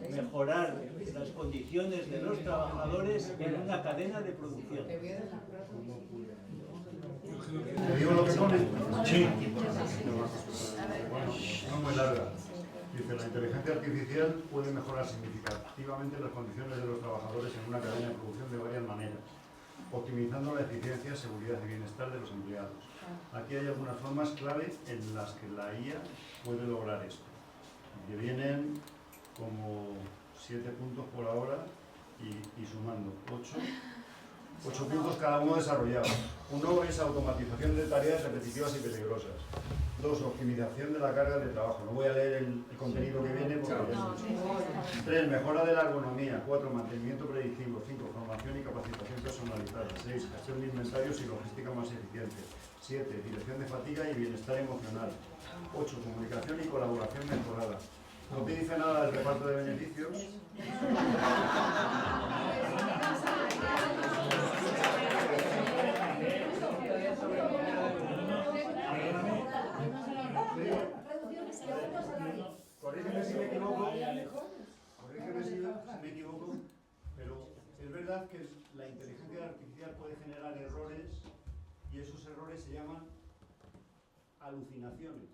mejorar las condiciones de los trabajadores en una cadena de producción? ¿Te digo lo que pone? Sí. No muy larga. Dice, la inteligencia artificial puede mejorar significativamente las condiciones de los trabajadores en una cadena de producción de varias maneras, optimizando la eficiencia, seguridad y bienestar de los empleados. Aquí hay algunas formas clave en las que la IA puede lograr esto, que vienen como 7 puntos por ahora y sumando 8 puntos cada uno desarrollado. Uno es automatización de tareas repetitivas y peligrosas. 2, optimización de la carga de trabajo. No voy a leer el contenido que viene porque ya es mucho. 3, mejora de la ergonomía. 4, mantenimiento predictivo. 5, formación y capacitación personalizada. 6, gestión de inventarios y logística más eficiente. 7, dirección de fatiga y bienestar emocional. 8, comunicación y colaboración mejorada. No te dice nada del reparto de beneficios. Corrígeme si me equivoco, pero es verdad que la inteligencia artificial puede generar errores y esos errores se llaman alucinaciones.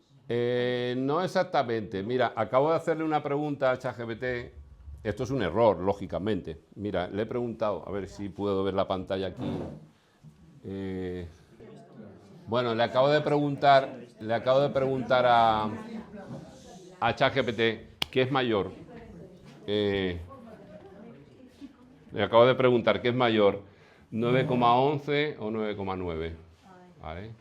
No exactamente. Mira, acabo de hacerle una pregunta a ChatGPT. Esto es un error, lógicamente. Mira, le he preguntado, a ver si puedo ver la pantalla aquí. Bueno, le acabo de preguntar a ChatGPT qué es mayor. Le acabo de preguntar qué es mayor, 9,11 o 9,9. ¿Vale?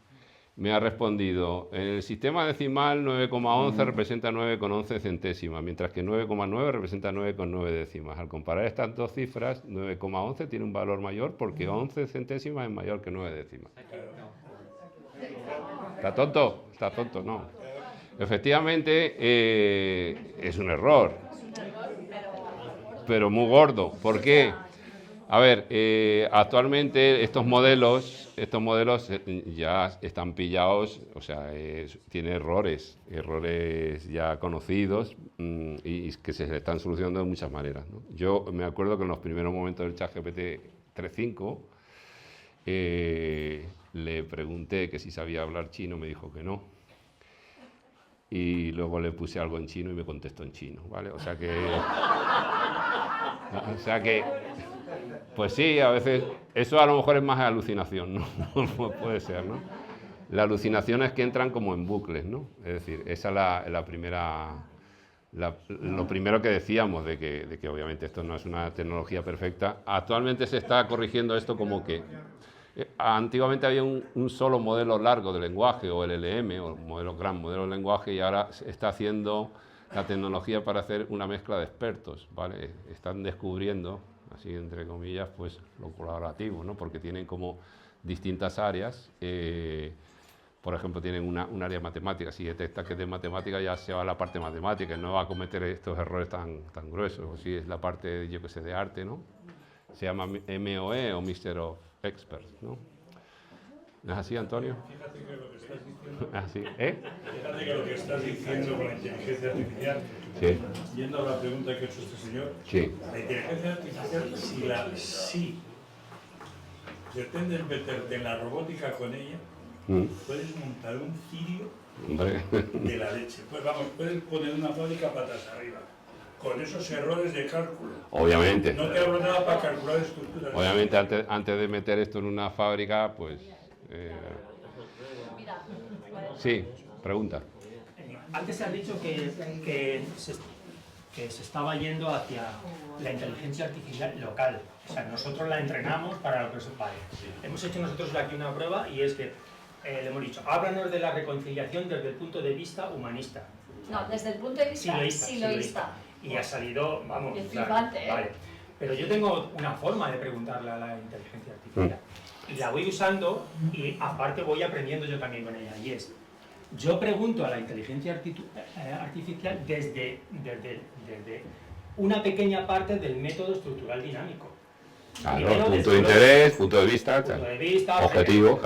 Me ha respondido, en el sistema decimal 9,11 representa 9,11 centésimas, mientras que 9,9 representa 9,9 décimas. Al comparar estas dos cifras, 9,11 tiene un valor mayor porque 11 centésimas es mayor que 9 décimas. ¿Está tonto? Está tonto, no. Efectivamente, es un error, pero muy gordo. ¿Por qué? A ver, actualmente estos modelos ya están pillados, o sea, tiene errores ya conocidos y que se están solucionando de muchas maneras, ¿no? Yo me acuerdo que en los primeros momentos del ChatGPT 3.5 le pregunté que si sabía hablar chino, me dijo que no. Y luego le puse algo en chino y me contestó en chino, ¿vale? O sea que Pues sí, a veces, eso a lo mejor es más alucinación, ¿no? Puede ser, ¿no? La alucinación es que entran como en bucles, ¿no? Es decir, esa es la primera, lo primero que decíamos, de que obviamente esto no es una tecnología perfecta. Actualmente se está corrigiendo esto como que antiguamente había un solo modelo largo de lenguaje, o LLM, o gran modelo de lenguaje, y ahora se está haciendo la tecnología para hacer una mezcla de expertos, ¿vale? Están descubriendo, así entre comillas, pues lo colaborativo, ¿no? Porque tienen como distintas áreas. Por ejemplo, tienen un área de matemáticas. Si detecta que es de matemáticas, ya se va a la parte matemática y no va a cometer estos errores tan gruesos. O si es la parte, yo que sé, de arte, ¿no? Se llama MOE o Mr. of Experts, ¿no? ¿No es así, Antonio? Fíjate que lo que estás diciendo, Así, fíjate que lo que estás diciendo con la inteligencia artificial, Sí, yendo a la pregunta que ha hecho este señor, sí. la inteligencia artificial, si pretendes meterte en la robótica con ella, puedes montar un cirio Hombre. de la leche. Pues vamos, puedes poner una fábrica patas arriba, con esos errores de cálculo. Obviamente. No te hablo nada para calcular estructuras. Obviamente, antes de meter esto en una fábrica, pues... sí, pregunta. Antes se ha dicho que se estaba yendo hacia la inteligencia artificial local. O sea, nosotros la entrenamos para lo que se vale. Hemos hecho nosotros aquí una prueba y es que le hemos dicho, háblanos de la reconciliación desde el punto de vista humanista. No, desde el punto de vista siloísta. Y ha salido, vamos, Es flipante, ¿eh? vale. Pero yo tengo una forma de preguntarle a la inteligencia artificial. Y la voy usando y aparte voy aprendiendo yo también con ella. Y es, yo pregunto a la inteligencia artificial desde una pequeña parte del método estructural dinámico. Claro, punto de interés, punto de vista, objetivo.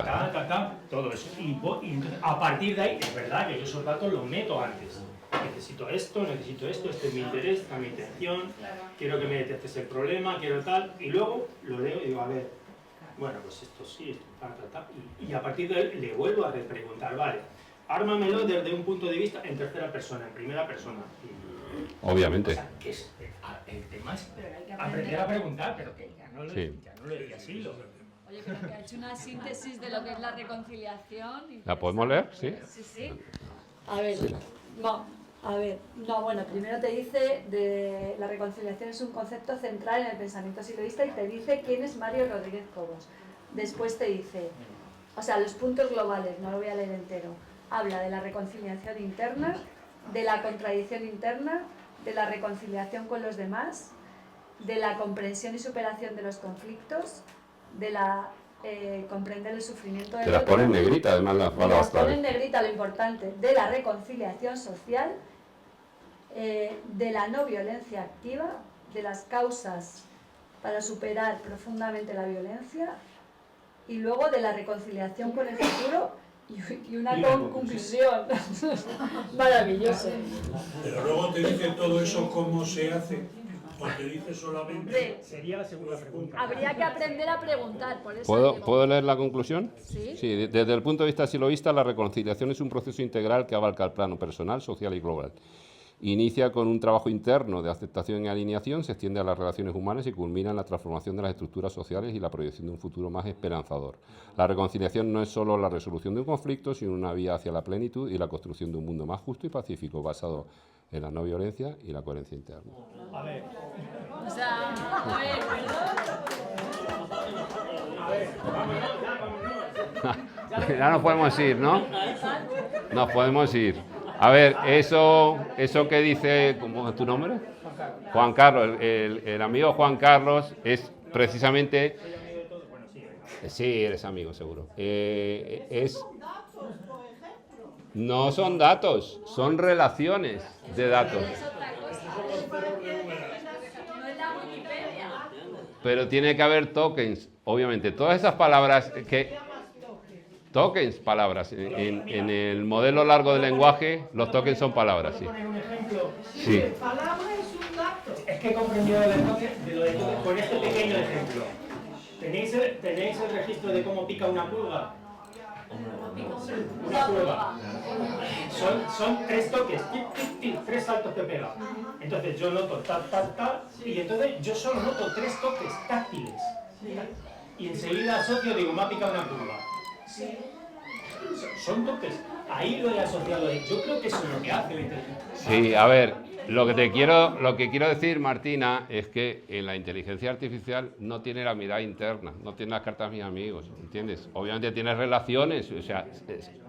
Todo eso. Y entonces, a partir de ahí, es verdad que yo esos datos los meto antes. Necesito esto, este es mi interés, esta es mi intención, quiero que me detectes el problema, quiero tal, y luego lo leo y digo, a ver, bueno, pues esto sí, esto tal. Y a partir de ahí le vuelvo a repreguntar, vale, ármamelo desde un punto de vista en tercera persona, en primera persona. Obviamente. O sea, que el tema es aprender a preguntar, pero que ya no lo decía así. Oye, pero que ha hecho una síntesis de lo que es la reconciliación. ¿La podemos leer? Sí. Sí. A ver, bueno, primero te dice de la reconciliación es un concepto central en el pensamiento siloísta y te dice quién es Mario Rodríguez Cobos. Después te dice, o sea, los puntos globales, no lo voy a leer entero. Habla de la reconciliación interna, de la contradicción interna, de la reconciliación con los demás, de la comprensión y superación de los conflictos, de la comprender el sufrimiento del Te las otro. ponen en negrita, además las palabras Te las ponen en clave. negrita, lo importante, de la reconciliación social, de la no violencia activa, de las causas para superar profundamente la violencia y luego de la reconciliación con el futuro y una conclusión. Maravilloso. Pero luego te dice todo eso cómo se hace, o te dice solamente... Sería la segunda pregunta. Habría que aprender a preguntar, por eso digo. ¿Puedo leer la conclusión? ¿Sí? Sí, desde el punto de vista siloísta, la reconciliación es un proceso integral que abarca el plano personal, social y global. Inicia con un trabajo interno de aceptación y alineación, se extiende a las relaciones humanas y culmina en la transformación de las estructuras sociales y la proyección de un futuro más esperanzador. La reconciliación no es solo la resolución de un conflicto, sino una vía hacia la plenitud y la construcción de un mundo más justo y pacífico, basado en la no violencia y la coherencia interna. A ver. O sea, a ver, Ya nos podemos ir, ¿no? Nos podemos ir. A ver, eso que dice, ¿cómo es tu nombre? Juan Carlos, el amigo Juan Carlos es precisamente... Sí, eres amigo, seguro. No son datos, son relaciones de datos. Pero tiene que haber tokens, obviamente. Todas esas palabras palabras. En el modelo largo del lenguaje, los tokens son palabras, sí. ¿Poner un ejemplo? Sí. Palabra es un dato. Es que he comprendido el enfoque de lo de con este pequeño ejemplo. ¿Tenéis el registro de cómo pica una pulga? Una prueba. Son 3 toques, tic, tic, tic, 3 saltos que pega. Entonces yo noto ta, ta, ta, y entonces yo solo noto 3 toques táctiles. Y enseguida asocio, digo, me ha picado una curva. Son toques. Ahí lo he asociado. Yo creo que eso es lo que hace la inteligencia. Sí, a ver, lo que quiero decir, Martina, es que en la inteligencia artificial no tiene la mirada interna, no tiene las cartas mis amigos, ¿entiendes? Obviamente tiene relaciones, o sea,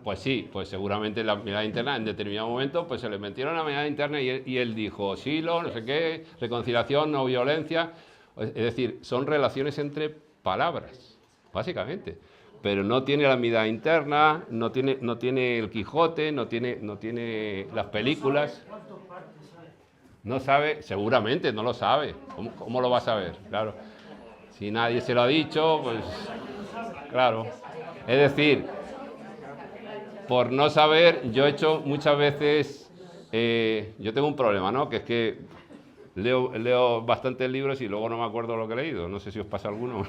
pues sí, pues seguramente la mirada interna en determinado momento pues se le metieron la mirada interna y él dijo, silo, no sé qué, reconciliación, no violencia, es decir, son relaciones entre palabras, básicamente. Pero no tiene la mirada interna, no tiene el Quijote, no tiene las películas. No sabe, seguramente no lo sabe. ¿Cómo lo va a saber? Claro. Si nadie se lo ha dicho, pues claro. Es decir, por no saber, yo he hecho muchas veces, yo tengo un problema, ¿no? Que es que leo bastantes libros y luego no me acuerdo lo que he leído. No sé si os pasa alguno.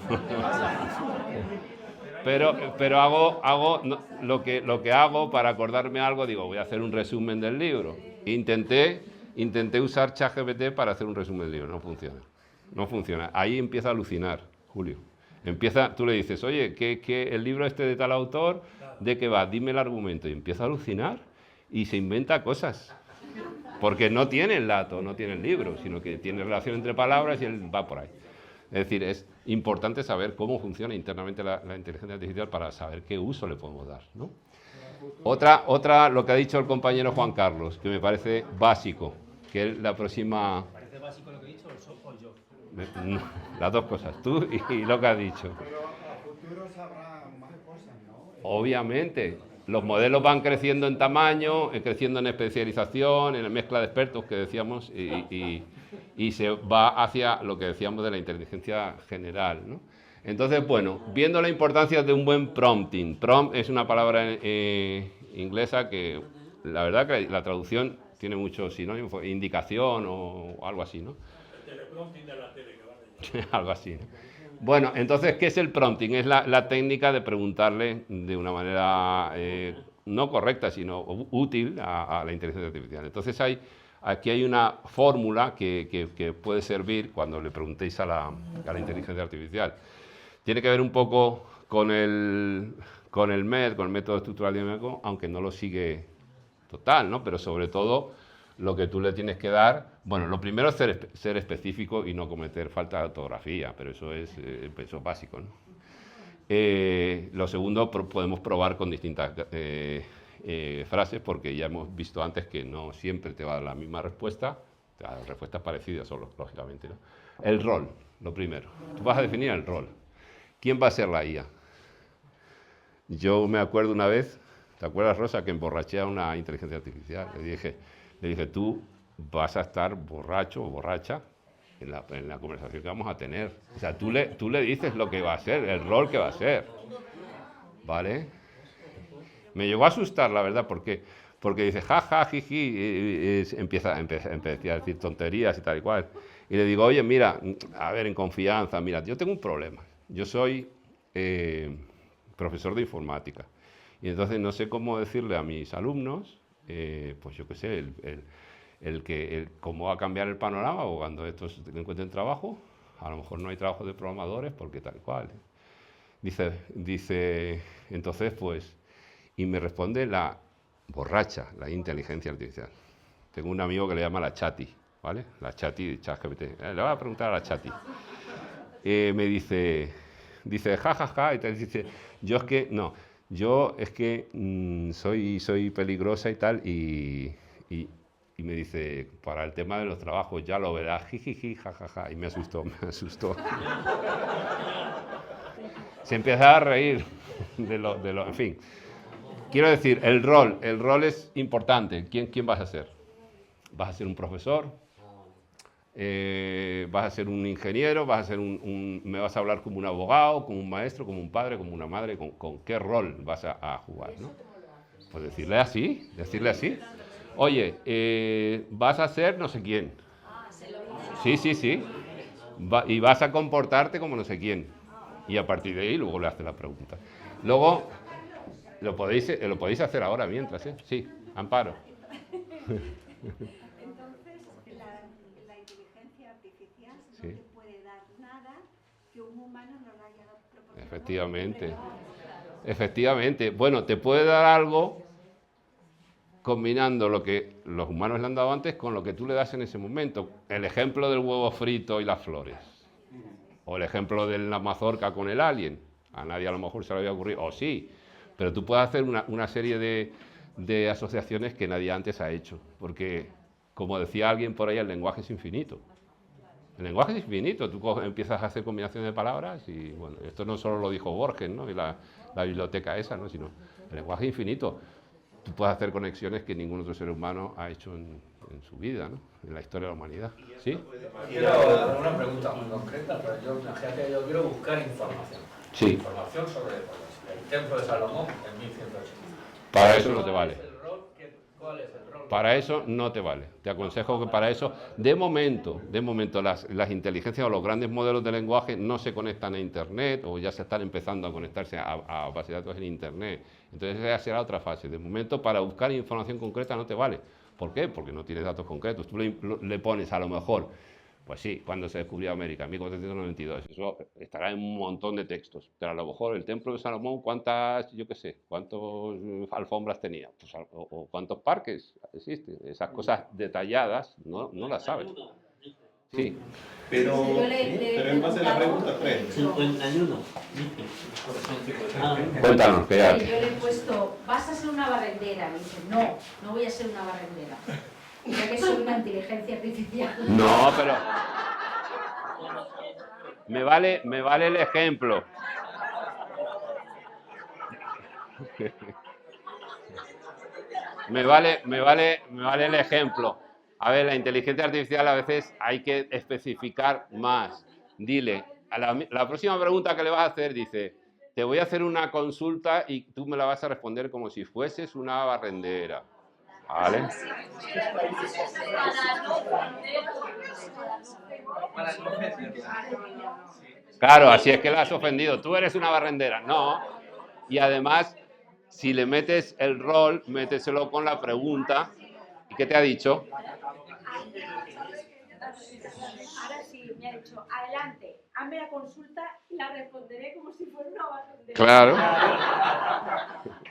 Pero hago lo que hago para acordarme algo, digo, voy a hacer un resumen del libro. Intenté usar ChatGPT para hacer un resumen del libro, no funciona. No funciona. Ahí empieza a alucinar, Julio. Tú le dices, oye, que el libro este de tal autor, ¿de qué va? Dime el argumento. Y empieza a alucinar y se inventa cosas. Porque no tiene el dato, no tiene el libro, sino que tiene relación entre palabras y él va por ahí. Es decir, es importante saber cómo funciona internamente la inteligencia artificial para saber qué uso le podemos dar, ¿no? Otra, lo que ha dicho el compañero Juan Carlos, que me parece básico, que es la próxima... ¿Parece básico lo que he dicho o yo? No, las dos cosas, tú y lo que has dicho. Pero a futuro sabrá más cosas, ¿no? Obviamente, los modelos van creciendo en tamaño, creciendo en especialización, en la mezcla de expertos que decíamos, y se va hacia lo que decíamos de la inteligencia general, ¿no? Entonces, bueno, viendo la importancia de un buen prompting. Prompt es una palabra inglesa que, la verdad que la traducción tiene muchos sinónimos, indicación o algo así, ¿no? El teleprompting de la tele que va a algo así, ¿no? Bueno, entonces, ¿qué es el prompting? Es la técnica de preguntarle de una manera no correcta, sino útil a la inteligencia artificial. Entonces, aquí hay una fórmula que puede servir cuando le preguntéis a la inteligencia artificial. Tiene que ver un poco con el MED, con el método estructural dinámico, aunque no lo sigue total, ¿no? Pero sobre todo, lo que tú le tienes que dar, bueno, lo primero es ser específico y no cometer falta de ortografía, pero eso es básico, ¿no? Lo segundo, podemos probar con distintas frases, porque ya hemos visto antes que no siempre te va a dar la misma respuesta, te va a dar respuestas parecidas solo, lógicamente, ¿no? El rol, lo primero. Tú vas a definir el rol. ¿Quién va a ser la IA? Yo me acuerdo una vez, ¿te acuerdas, Rosa, que emborraché a una inteligencia artificial? Le dije, tú vas a estar borracho o borracha en la conversación que vamos a tener. O sea, tú le dices lo que va a ser, el rol que va a ser. ¿Vale? Me llegó a asustar, la verdad, porque dice, jaja, jiji, empieza a decir tonterías y tal y cual. Y le digo, oye, mira, a ver, en confianza, mira, yo tengo un problema. Yo soy profesor de informática. Y entonces no sé cómo decirle a mis alumnos, pues yo qué sé, cómo va a cambiar el panorama, o cuando estos encuentren trabajo, a lo mejor no hay trabajo de programadores porque tal cual. Dice, entonces pues, y me responde la borracha, la inteligencia artificial. Tengo un amigo que le llama la chati, ¿vale? La chati de ChatGPT. Le voy a preguntar a la chati. Me dice, jajaja, y te dice, yo es que soy peligrosa y tal, y me dice, para el tema de los trabajos ya lo verás, jijiji, jajaja, y me asustó. Se empieza a reír de lo, en fin. Quiero decir, el rol es importante. ¿Quién vas a ser? ¿Vas a ser un profesor? ¿Vas a ser un ingeniero? ¿Me vas a hablar como un abogado, como un maestro, como un padre, como una madre? ¿Con qué rol vas a jugar, ¿no? Pues decirle así. Oye, vas a ser no sé quién. Sí. Y vas a comportarte como no sé quién. Y a partir de ahí luego le hace la pregunta. Luego, Lo podéis hacer ahora mientras, ¿eh? Sí, Amparo. Entonces, la inteligencia artificial no Sí. te puede dar nada que un humano no lo haya proporcionado. Efectivamente. Efectivamente. Bueno, te puede dar algo combinando lo que los humanos le han dado antes con lo que tú le das en ese momento. El ejemplo del huevo frito y las flores. O el ejemplo de la mazorca con el alien. A nadie a lo mejor se le había ocurrido. O sí. Pero tú puedes hacer una serie de asociaciones que nadie antes ha hecho. Porque, como decía alguien por ahí, el lenguaje es infinito. El lenguaje es infinito. Tú empiezas a hacer combinaciones de palabras y, bueno, esto no solo lo dijo Borges, ¿no? Y la biblioteca esa, ¿no? Sino el lenguaje es infinito. Tú puedes hacer conexiones que ningún otro ser humano ha hecho en su vida, ¿no? En la historia de la humanidad. ¿Sí? Quiero hacer una pregunta muy concreta, pero yo quiero buscar información. Sí. Información sobre el templo de Salomón en 1180. Para eso no te vale. ¿Cuál es el rol? Para eso no te vale. Te aconsejo que para eso, de momento, las inteligencias o los grandes modelos de lenguaje no se conectan a Internet o ya se están empezando a conectarse a bases de datos en Internet. Entonces esa será otra fase. De momento, para buscar información concreta no te vale. ¿Por qué? Porque no tienes datos concretos. Tú le pones a lo mejor, pues sí, cuando se descubrió América, en 1492, eso estará en un montón de textos. Pero a lo mejor el templo de Salomón, ¿cuántas alfombras tenía? Pues, o cuántos parques existen. Esas cosas detalladas no las sabes. Sí. Pero en base a la pregunta, 51. Cuéntanos, que ya. Yo le he puesto, ¿vas a ser una barrendera? Me dice, no voy a ser una barrendera. Ya que soy una inteligencia artificial. No, pero me vale el ejemplo. Me vale el ejemplo. A ver, la inteligencia artificial a veces hay que especificar más. Dile, a la próxima pregunta que le vas a hacer, dice, te voy a hacer una consulta y tú me la vas a responder como si fueses una barrendera. ¿Vale? Claro, así es que la has ofendido. Tú eres una barrendera. No. Y además, si le metes el rol, méteselo con la pregunta. ¿Y qué te ha dicho? Ahora sí, me ha dicho, adelante, hazme la consulta y la responderé como si fuera una barrendera. Claro.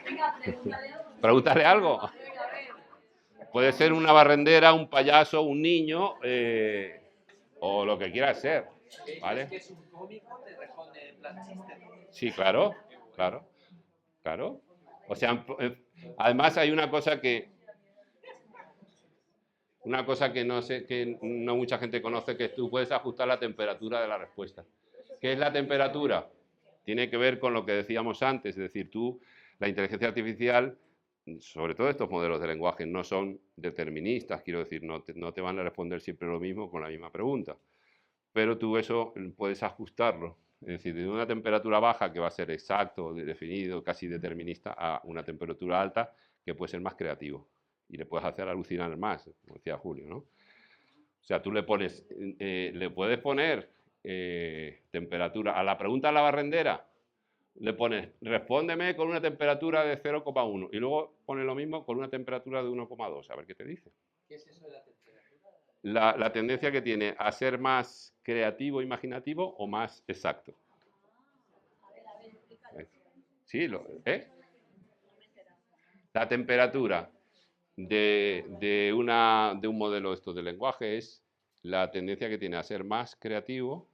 Venga, pregúntale algo. Pregúntale algo. Puede ser una barrendera, un payaso, un niño, o lo que quiera ser, ¿vale? Es un cómico, te responde en plan chiste. Sí, claro. O sea, además hay una cosa que no mucha gente conoce, que tú puedes ajustar la temperatura de la respuesta. ¿Qué es la temperatura? Tiene que ver con lo que decíamos antes, es decir, la inteligencia artificial, sobre todo estos modelos de lenguaje, no son deterministas, quiero decir, no te van a responder siempre lo mismo con la misma pregunta. Pero tú eso puedes ajustarlo. Es decir, de una temperatura baja, que va a ser exacto, definido, casi determinista, a una temperatura alta, que puede ser más creativo. Y le puedes hacer alucinar más, como decía Julio, ¿no? O sea, tú le puedes poner temperatura. A la pregunta de la barrendera, le pones, respóndeme con una temperatura de 0,1 y luego pone lo mismo con una temperatura de 1,2, a ver qué te dice. ¿Qué es eso de la temperatura? La tendencia que tiene a ser más creativo, imaginativo o más exacto. Sí, La temperatura de un modelo de lenguaje es la tendencia que tiene a ser más creativo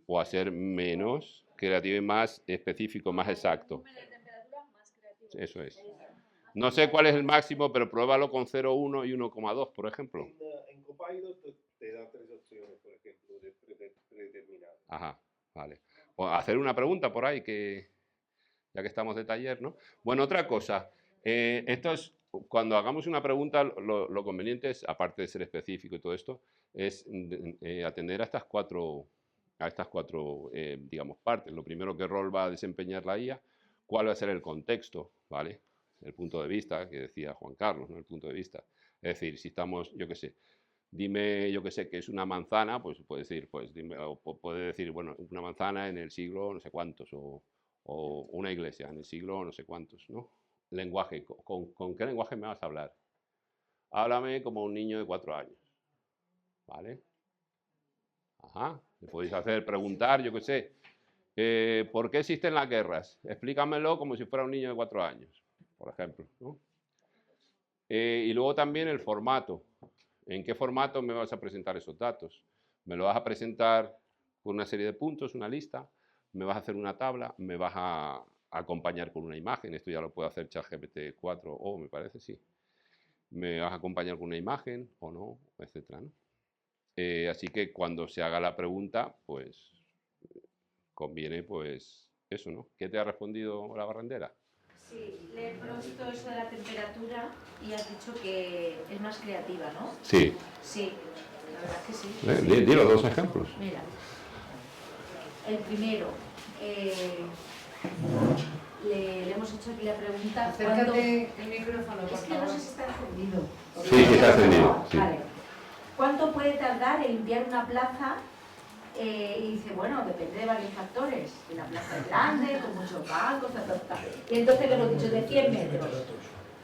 o a ser menos creativo y más específico, más exacto. Eso es. No sé cuál es el máximo, pero pruébalo con 0,1 y 1,2, por ejemplo. En Copilot te da 3 opciones, por ejemplo, de predeterminadas. Ajá, vale. O hacer una pregunta por ahí, ya que estamos de taller, ¿no? Bueno, otra cosa. Esto es, cuando hagamos una pregunta, lo conveniente es, aparte de ser específico y todo esto, es atender a estas cuatro digamos, partes. Lo primero, qué rol va a desempeñar la IA, cuál va a ser el contexto, ¿vale? El punto de vista, que decía Juan Carlos, ¿no? El punto de vista. Es decir, si estamos, yo qué sé, dime, yo qué sé, que es una manzana, pues puede decir, bueno, una manzana en el siglo no sé cuántos, o o una iglesia en el siglo no sé cuántos, ¿no? Lenguaje, ¿con qué lenguaje me vas a hablar? Háblame como un niño de 4 años, ¿vale? Ajá, le podéis hacer preguntar, yo qué sé, ¿por qué existen las guerras? Explícamelo como si fuera un niño de 4 años, por ejemplo, ¿no? Y luego también el formato. ¿En qué formato me vas a presentar esos datos? ¿Me lo vas a presentar con una serie de puntos, una lista? ¿Me vas a hacer una tabla? ¿Me vas a acompañar con una imagen? Esto ya lo puede hacer ChatGPT 4 me parece, sí. ¿Me vas a acompañar con una imagen o no? Etcétera, ¿no? Así que cuando se haga la pregunta, pues conviene, pues, eso, ¿no? ¿Qué te ha respondido la barrendera? Sí, le he puesto eso de la temperatura y has dicho que es más creativa, ¿no? Sí. Sí, la verdad que sí. Di los 2 ejemplos. Mira, el primero, le hemos hecho aquí la pregunta. Acércate el micrófono, por Es que no sé si está encendido. Sí, sí está encendido. Sí. Vale. ¿Cuánto puede tardar en limpiar una plaza? Y dice, bueno, depende de varios factores. Si la plaza es grande, con muchos bancos, y entonces le hemos dicho de 100 metros.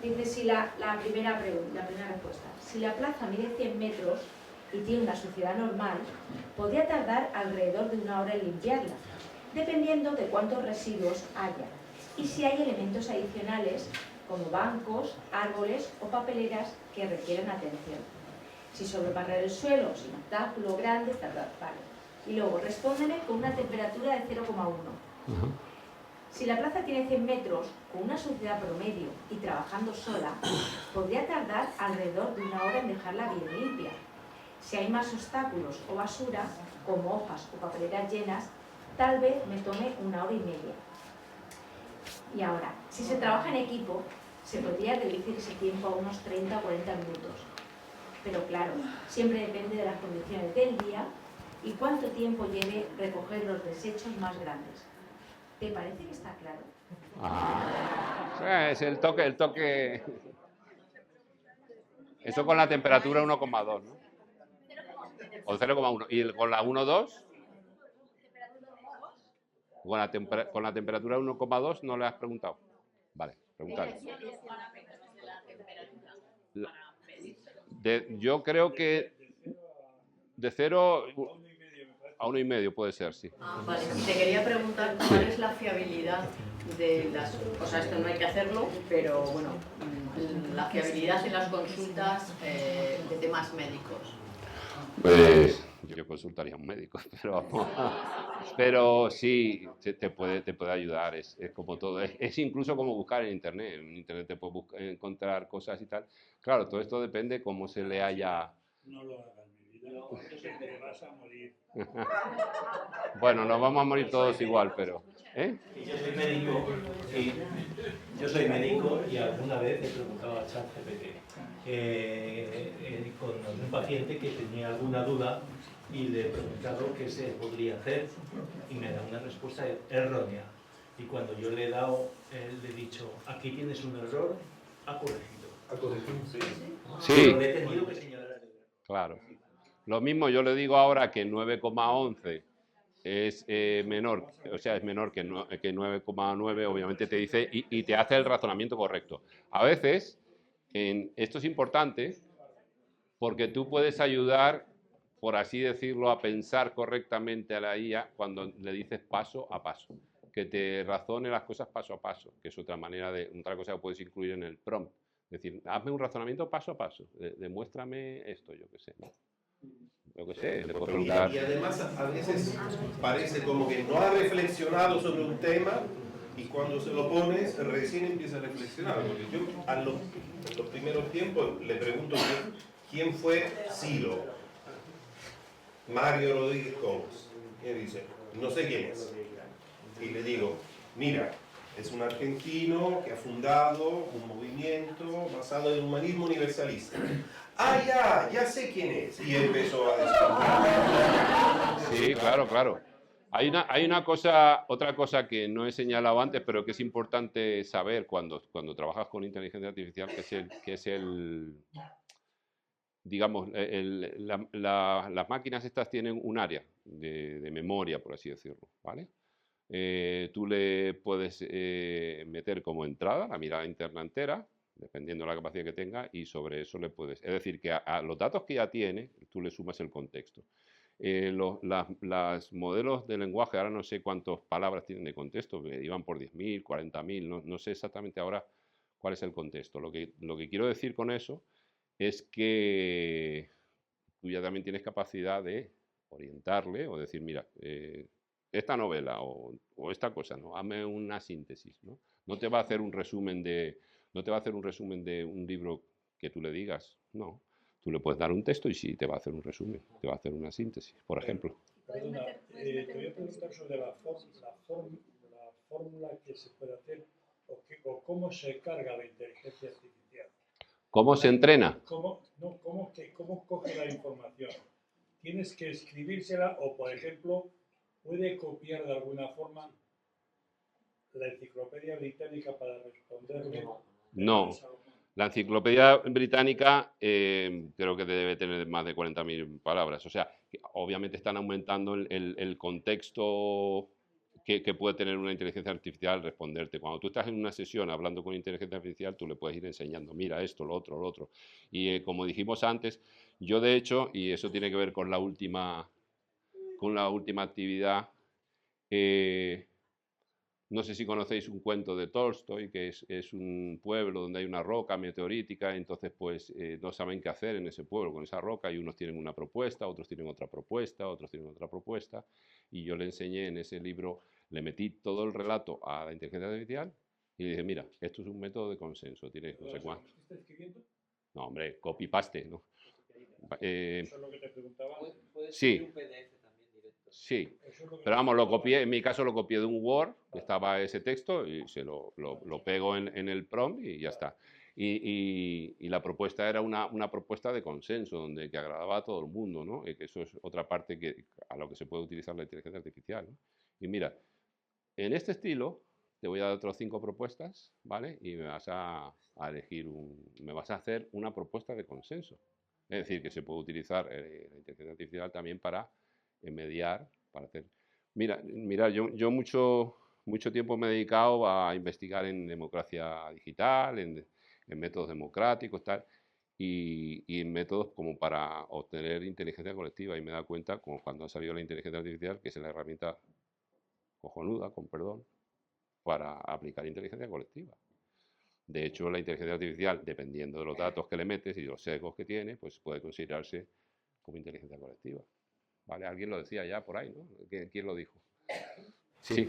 Dice, si la primera respuesta, si la plaza mide 100 metros y tiene una suciedad normal, podría tardar alrededor de 1 hora en limpiarla, dependiendo de cuántos residuos haya y si hay elementos adicionales como bancos, árboles o papeleras que requieren atención. Si sobrebarrer el suelo sin obstáculo grande, vale. Y luego, respóndeme con una temperatura de 0,1. Si la plaza tiene 100 metros, con una suciedad promedio y trabajando sola, podría tardar alrededor de 1 hora en dejarla bien limpia. Si hay más obstáculos o basura, como hojas o papeleras llenas, tal vez me tome 1 hora y media. Y ahora, si se trabaja en equipo, se podría reducir ese tiempo a unos 30 o 40 minutos. Pero claro, siempre depende de las condiciones del día y cuánto tiempo lleve recoger los desechos más grandes. ¿Te parece que está claro? Es el toque. Eso con la temperatura 1,2, ¿no? O 0,1. ¿Y con la 1,2? Con la temperatura 1,2 no le has preguntado. Vale, preguntad. Yo creo que de 0 a 1,5 puede ser, sí. Vale, y te quería preguntar cuál es la fiabilidad de las... O sea, esto no hay que hacerlo, pero bueno, la fiabilidad en las consultas de temas médicos. Pues yo consultaría a un médico, pero sí, te puede ayudar, es como todo. Es incluso como buscar en Internet. En Internet te puedes encontrar cosas y tal. Claro, todo esto depende cómo se le haya... No lo hagas, mi vida, te vas a morir. Bueno, nos vamos a morir todos igual, pero... Yo soy médico, sí. Yo soy médico y alguna vez he preguntado a ChatGPT con algún paciente que tenía alguna duda y le he preguntado qué se podría hacer y me da una respuesta errónea. Y cuando yo le he dado, le he dicho, aquí tienes un error, ha corregido. ¿Ha corregido? Sí. Sí. Pero le he tenido que señalar. Claro. Lo mismo yo le digo ahora que 9,11 es menor, o sea, es menor que 9,9, obviamente te dice, y te hace el razonamiento correcto. A veces, esto es importante porque tú puedes ayudar, por así decirlo, a pensar correctamente a la IA cuando le dices paso a paso, que te razone las cosas paso a paso, que es otra cosa que puedes incluir en el prompt. Es decir, hazme un razonamiento paso a paso, demuéstrame esto, yo qué sé. Lo que sé, le puedo preguntar. Y además a veces parece como que no ha reflexionado sobre un tema y cuando se lo pones recién empieza a reflexionar. Porque yo en los primeros tiempos le pregunto quién fue Silo, Mario Rodríguez Gómez. Y él dice, no sé quién es. Y le digo, mira, es un argentino que ha fundado un movimiento basado en el humanismo universalista. Ah, ya sé quién es. Y empezó a descubrir. Sí, claro. Hay otra cosa que no he señalado antes, pero que es importante saber cuando trabajas con inteligencia artificial, que es digamos, las máquinas estas tienen un área de memoria, por así decirlo, ¿vale? Tú le puedes meter como entrada la mirada interna entera, dependiendo de la capacidad que tenga, y sobre eso le puedes... Es decir, que a los datos que ya tiene, tú le sumas el contexto. Los modelos de lenguaje, ahora no sé cuántas palabras tienen de contexto, iban por 10.000, 40.000, no sé exactamente ahora cuál es el contexto. Lo que quiero decir con eso es que tú ya también tienes capacidad de orientarle o decir, mira, esta novela o esta cosa, ¿no? Hazme una síntesis, ¿no? No te va a hacer un resumen de un libro que tú le digas, no. Tú le puedes dar un texto y sí, te va a hacer un resumen, te va a hacer una síntesis, por ejemplo. Perdona, te voy a preguntar sobre la fórmula que se puede hacer o cómo se carga la inteligencia artificial. ¿Cómo se entrena? ¿Cómo coge la información? ¿Tienes que escribírsela o, por ejemplo, puede copiar de alguna forma la enciclopedia británica para responderle? No. La enciclopedia británica creo que debe tener más de 40.000 palabras. O sea, obviamente están aumentando el contexto que puede tener una inteligencia artificial al responderte. Cuando tú estás en una sesión hablando con inteligencia artificial, tú le puedes ir enseñando, mira esto, lo otro, lo otro. Y como dijimos antes, yo de hecho, y eso tiene que ver con la última actividad, no sé si conocéis un cuento de Tolstoy, que es un pueblo donde hay una roca meteorítica, entonces pues no saben qué hacer en ese pueblo con esa roca, y unos tienen una propuesta, otros tienen otra propuesta, otros tienen otra propuesta, y yo le enseñé en ese libro, le metí todo el relato a la inteligencia artificial y le dije, mira, esto es un método de consenso, tienes no sé cuánto. ¿Estás escribiendo? No, hombre, copy-paste, ¿no? Eso es lo que te preguntaba. Sí. Sí, pero vamos, lo copié, en mi caso lo copié de un Word, que estaba ese texto, y se lo pego en el prompt y ya está. Y la propuesta era una propuesta de consenso, donde que agradaba a todo el mundo, ¿no? Que eso es otra parte a lo que se puede utilizar la inteligencia artificial, ¿no? Y mira, en este estilo te voy a dar otras 5 propuestas, ¿vale? Y me vas a elegir me vas a hacer una propuesta de consenso. Es decir, que se puede utilizar la inteligencia artificial también para mediar, para hacer... Mira, yo mucho tiempo me he dedicado a investigar en democracia digital, en métodos democráticos, tal, y en métodos como para obtener inteligencia colectiva, y me he dado cuenta, como cuando ha salido la inteligencia artificial, que es la herramienta cojonuda, con perdón, para aplicar inteligencia colectiva. De hecho, la inteligencia artificial, dependiendo de los datos que le metes y los sesgos que tiene, pues puede considerarse como inteligencia colectiva. ¿Vale? Alguien lo decía ya por ahí, ¿no? ¿Quién lo dijo? Sí.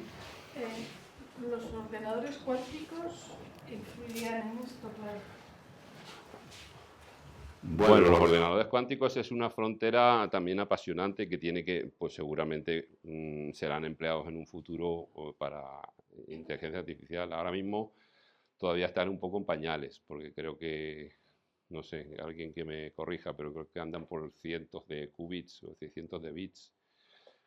¿Los ordenadores cuánticos influirían en esto? Claro. Bueno, los ordenadores cuánticos es una frontera también apasionante que tiene que, pues seguramente serán empleados en un futuro para inteligencia artificial. Ahora mismo todavía están un poco en pañales, porque creo que, no sé, alguien que me corrija, pero creo que andan por cientos de qubits o cientos de bits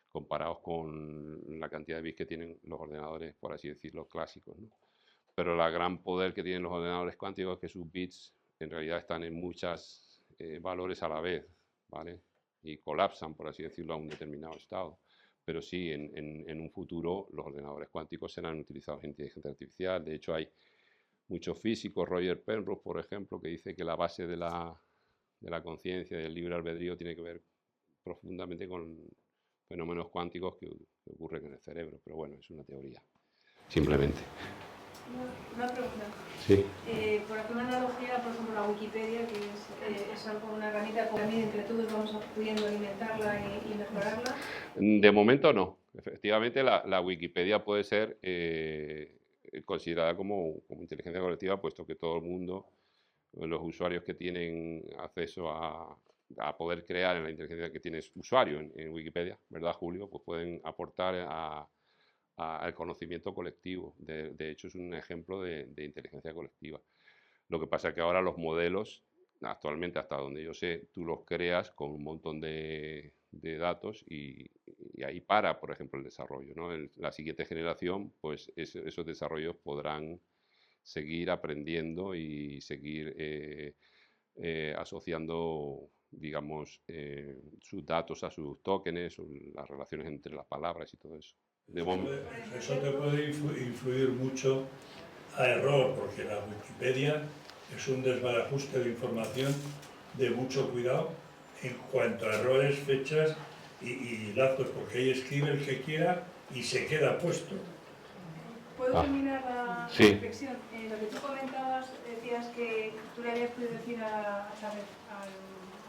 comparados con la cantidad de bits que tienen los ordenadores, por así decirlo, clásicos, ¿no? Pero el gran poder que tienen los ordenadores cuánticos es que sus bits en realidad están en muchos valores a la vez, ¿vale? Y colapsan, por así decirlo, a un determinado estado. Pero sí, en un futuro los ordenadores cuánticos serán utilizados en inteligencia artificial. De hecho, hay muchos físicos, Roger Penrose, por ejemplo, que dice que la base de la conciencia, del libre albedrío, tiene que ver profundamente con fenómenos cuánticos que ocurren en el cerebro. Pero bueno, es una teoría, simplemente. Una pregunta. Sí. Por hacer una analogía, por ejemplo, la Wikipedia, que es algo, una herramienta que también entre todos vamos pudiendo alimentarla y mejorarla. De momento no. Efectivamente, la Wikipedia puede ser considerada como inteligencia colectiva, puesto que todo el mundo, los usuarios que tienen acceso a poder crear en la inteligencia que tienes usuario en Wikipedia, ¿verdad, Julio? Pues pueden aportar al conocimiento colectivo. De hecho, es un ejemplo de inteligencia colectiva. Lo que pasa es que ahora los modelos, actualmente, hasta donde yo sé, tú los creas con un montón de datos y ahí para, por ejemplo, el desarrollo, ¿no? La siguiente generación, pues esos desarrollos podrán seguir aprendiendo y seguir asociando digamos, sus datos a sus tokens, o las relaciones entre las palabras y todo eso. Eso te puede influir mucho a error, porque la Wikipedia es un desbarajuste de información de mucho cuidado en cuanto a errores, fechas y lazos, porque ahí escribe el que quiera y se queda puesto. ¿Puedo terminar la Sí. reflexión? Lo que tú comentabas, decías que tú le habías podido decir a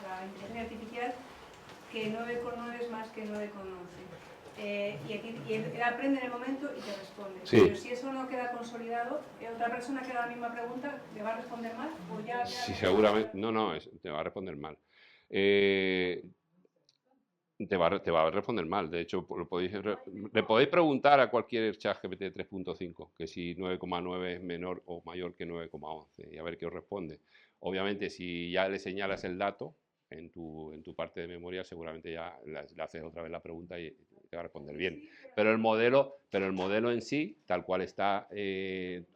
la inteligencia artificial que 9,9 es más que 9,11. Y él aprende en el momento y te responde. Sí. Pero si eso no queda consolidado, otra persona que haga la misma pregunta, ¿le va a responder mal? ¿O ya Sí, seguramente. No, te va a responder mal. Te va a responder mal. De hecho, le podéis preguntar a cualquier ChatGPT 3.5 que si 9,9 es menor o mayor que 9,11 y a ver qué os responde. Obviamente, si ya le señalas el dato en tu parte de memoria, seguramente ya le haces otra vez la pregunta y te va a responder bien. Pero el modelo en sí, tal cual está,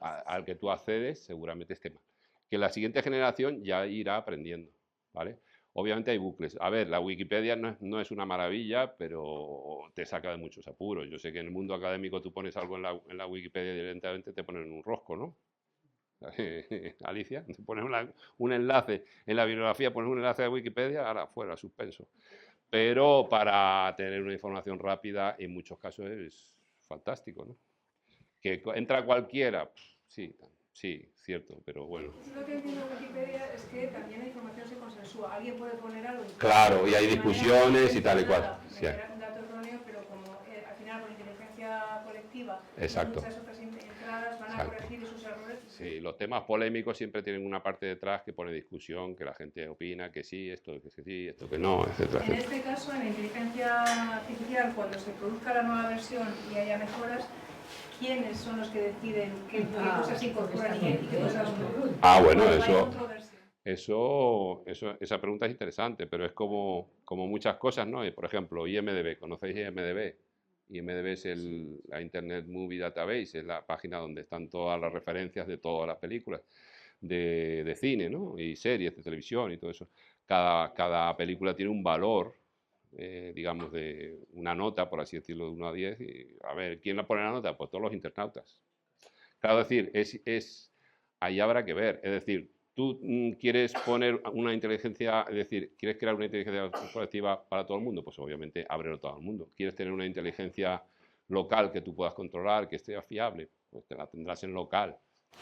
al que tú accedes, seguramente esté mal. Que la siguiente generación ya irá aprendiendo, ¿vale? Obviamente hay bucles. A ver, la Wikipedia no es una maravilla, pero te saca de muchos apuros. Yo sé que en el mundo académico tú pones algo en la Wikipedia y directamente te ponen un rosco, ¿no? Alicia, te pones un enlace en la bibliografía, pones un enlace de Wikipedia, ahora fuera, suspenso. Pero para tener una información rápida, en muchos casos es fantástico, ¿no? Que entra cualquiera, sí, cierto, pero bueno. Lo que entiendo de Wikipedia es que también la información se consensúa. Alguien puede poner algo. Claro, y hay discusiones y tal y cual. Sí. Era un dato erróneo, pero como al final con inteligencia colectiva, Exacto. muchas otras entradas van a corregir esos errores. Sí, los temas polémicos siempre tienen una parte detrás que pone discusión, que la gente opina que sí, esto que sí, esto que no, etcétera. En este caso, en la inteligencia artificial, cuando se produzca la nueva versión y haya mejoras, ¿quiénes son los que deciden qué cosas se incorporan y qué cosas no? Ah, bueno, esa pregunta es interesante, pero es como muchas cosas, ¿no? Por ejemplo, IMDb, ¿conocéis IMDb? IMDb es la Internet Movie Database, es la página donde están todas las referencias de todas las películas de cine, ¿no? Y series de televisión y todo eso. Cada película tiene un valor, digamos, de una nota, por así decirlo, de 1 a 10. Y, a ver, ¿quién la pone la nota? Pues todos los internautas. Claro, es decir, ahí habrá que ver. Es decir, tú quieres poner una inteligencia, es decir, ¿quieres crear una inteligencia colectiva para todo el mundo? Pues obviamente ábrelo a todo el mundo. ¿Quieres tener una inteligencia local que tú puedas controlar, que esté fiable? Pues te la tendrás en local.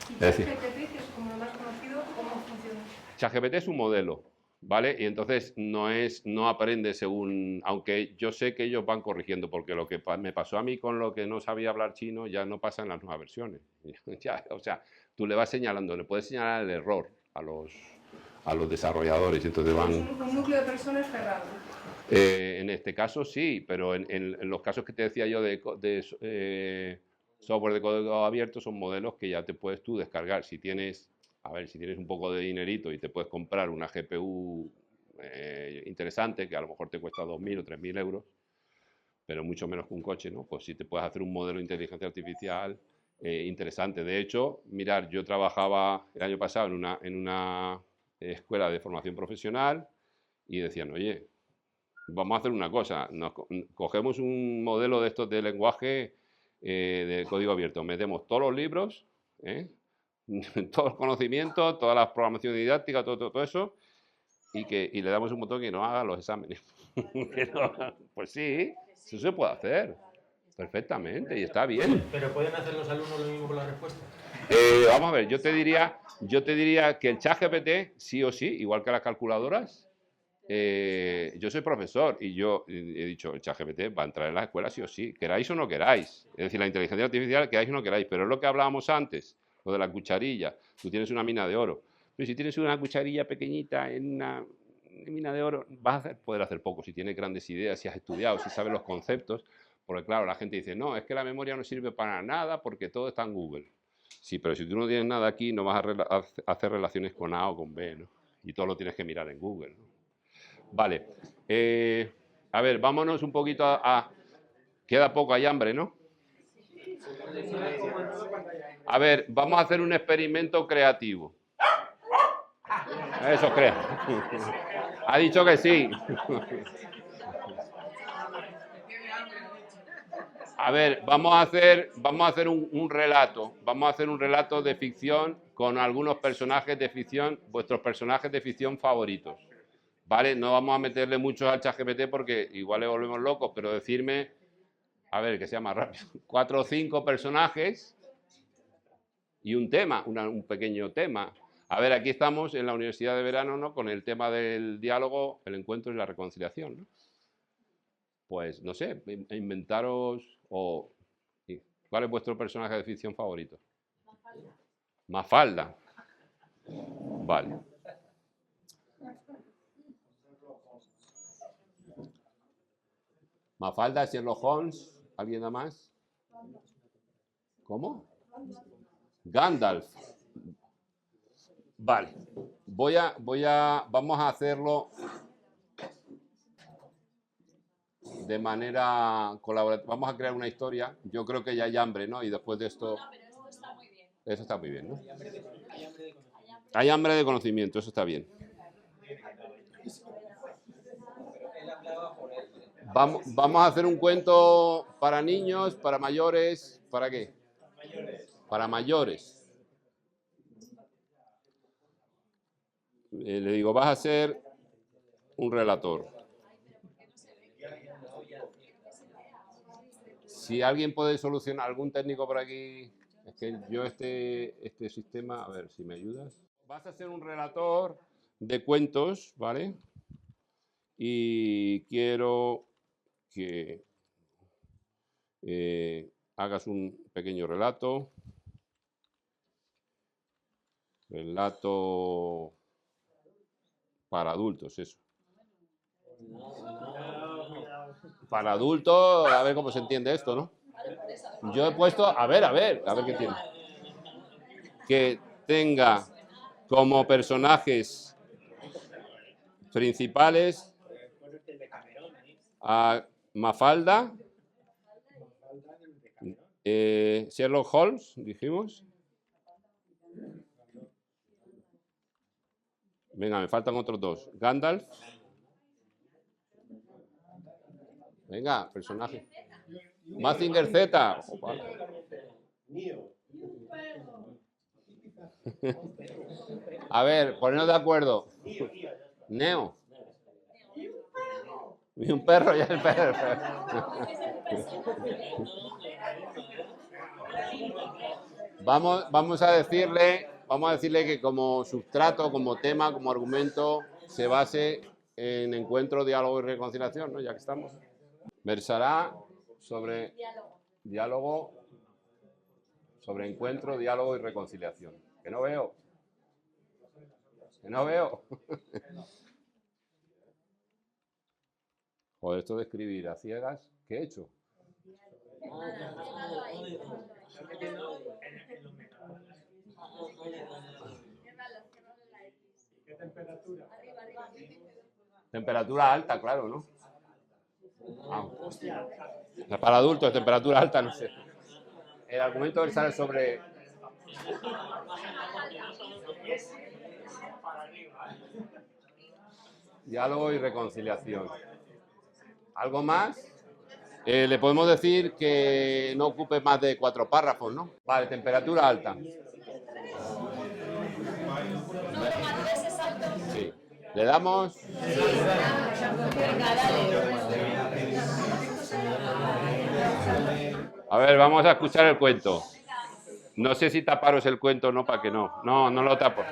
¿Y ChatGPT, que es como lo más conocido, cómo funciona? ChatGPT es un modelo, ¿vale? Y entonces no aprende según, aunque yo sé que ellos van corrigiendo, porque lo que me pasó a mí con lo que no sabía hablar chino ya no pasa en las nuevas versiones. O sea, tú le vas señalando, le puedes señalar el error a los desarrolladores. Entonces van... Un núcleo de personas cerrado. En este caso sí, pero en los casos que te decía yo de software de código abierto son modelos que ya te puedes tú descargar. Si tienes un poco de dinerito y te puedes comprar una GPU interesante, que a lo mejor te cuesta 2.000 o 3.000 euros, pero mucho menos que un coche, ¿no? Pues sí te puedes hacer un modelo de inteligencia artificial interesante. De hecho, mirar, yo trabajaba el año pasado en una escuela de formación profesional y decían, oye, vamos a hacer una cosa, cogemos un modelo de estos de lenguaje de código abierto, metemos todos los libros, todos los conocimientos, todas las programaciones didácticas, todo eso, y le damos un botón que nos haga los exámenes. Pues sí, eso se puede hacer perfectamente y está bien. ¿Pero pueden hacer los alumnos lo mismo con la respuesta? Vamos a ver, yo te diría que el ChatGPT, sí o sí, igual que las calculadoras, yo soy profesor y yo he dicho, el ChatGPT va a entrar en la escuela sí o sí, queráis o no queráis. Es decir, la inteligencia artificial, queráis o no queráis, pero es lo que hablábamos antes, lo de la cucharilla. Tú tienes una mina de oro, pero si tienes una cucharilla pequeñita en una mina de oro, vas a poder hacer poco. Si tienes grandes ideas, si has estudiado, si sabes los conceptos, porque claro, la gente dice, no, es que la memoria no sirve para nada porque todo está en Google. Sí, pero si tú no tienes nada aquí, no vas a hacer relaciones con A o con B, ¿no? Y todo lo tienes que mirar en Google, ¿no? Vale. A ver, vámonos un poquito a... Queda poco, hay hambre, ¿no? A ver, vamos a hacer un experimento creativo. Eso crea. Ha dicho que sí. A ver, vamos a hacer un relato. Vamos a hacer un relato de ficción con algunos personajes de ficción, vuestros personajes de ficción favoritos. ¿Vale? No vamos a meterle mucho al ChatGPT porque igual le volvemos locos, pero decirme, a ver, que sea más rápido, 4 o 5 personajes y un tema, un pequeño tema. A ver, aquí estamos en la Universidad de Verano, ¿no? Con el tema del diálogo, el encuentro y la reconciliación, ¿no? Pues, no sé, inventaros o... ¿Cuál es vuestro personaje de ficción favorito? Mafalda. Vale. Mafalda, Sherlock Holmes. ¿Alguien más? ¿Cómo? Gandalf. Vale. Vamos a hacerlo de manera colaborativa. Vamos a crear una historia. Yo creo que ya hay hambre, ¿no? Y después de esto... No, pero esto está muy bien. Eso está muy bien, ¿no? Hay hambre de conocimiento, eso está bien. Vamos a hacer un cuento para niños, para mayores, ¿para qué? Para mayores. Le digo, vas a ser un relator. Si alguien puede solucionar, algún técnico por aquí, es que yo este sistema, a ver si me ayudas. Vas a ser un relator de cuentos, ¿vale? Y quiero que hagas un pequeño relato. Relato para adultos, eso. Para adultos, a ver cómo se entiende esto, ¿no? Yo he puesto, a ver qué tiene. Que tenga como personajes principales a Mafalda, Sherlock Holmes, dijimos. Venga, me faltan otros 2. Gandalf. Venga, personaje. Mazinger Z. A ver, ponernos de acuerdo. Neo. Y un perro, ya el perro. Vamos a decirle que como substrato, como tema, como argumento, se base en encuentro, diálogo y reconciliación, ¿no? Ya que estamos. Versará sobre diálogo, sobre encuentro, diálogo y reconciliación. Que no veo. Que no veo. Joder, esto de escribir a ciegas, ¿qué he hecho? ¿Qué temperatura? Temperatura alta, claro, ¿no? Ah, para adultos, temperatura alta, no sé. El argumento versará sobre... Diálogo y reconciliación. ¿Algo más? Le podemos decir que no ocupe más de 4 párrafos, ¿no? Vale, temperatura alta. Sí. ¿Le damos? A ver, vamos a escuchar el cuento. No sé si taparos el cuento o no, para que no. No lo tapo.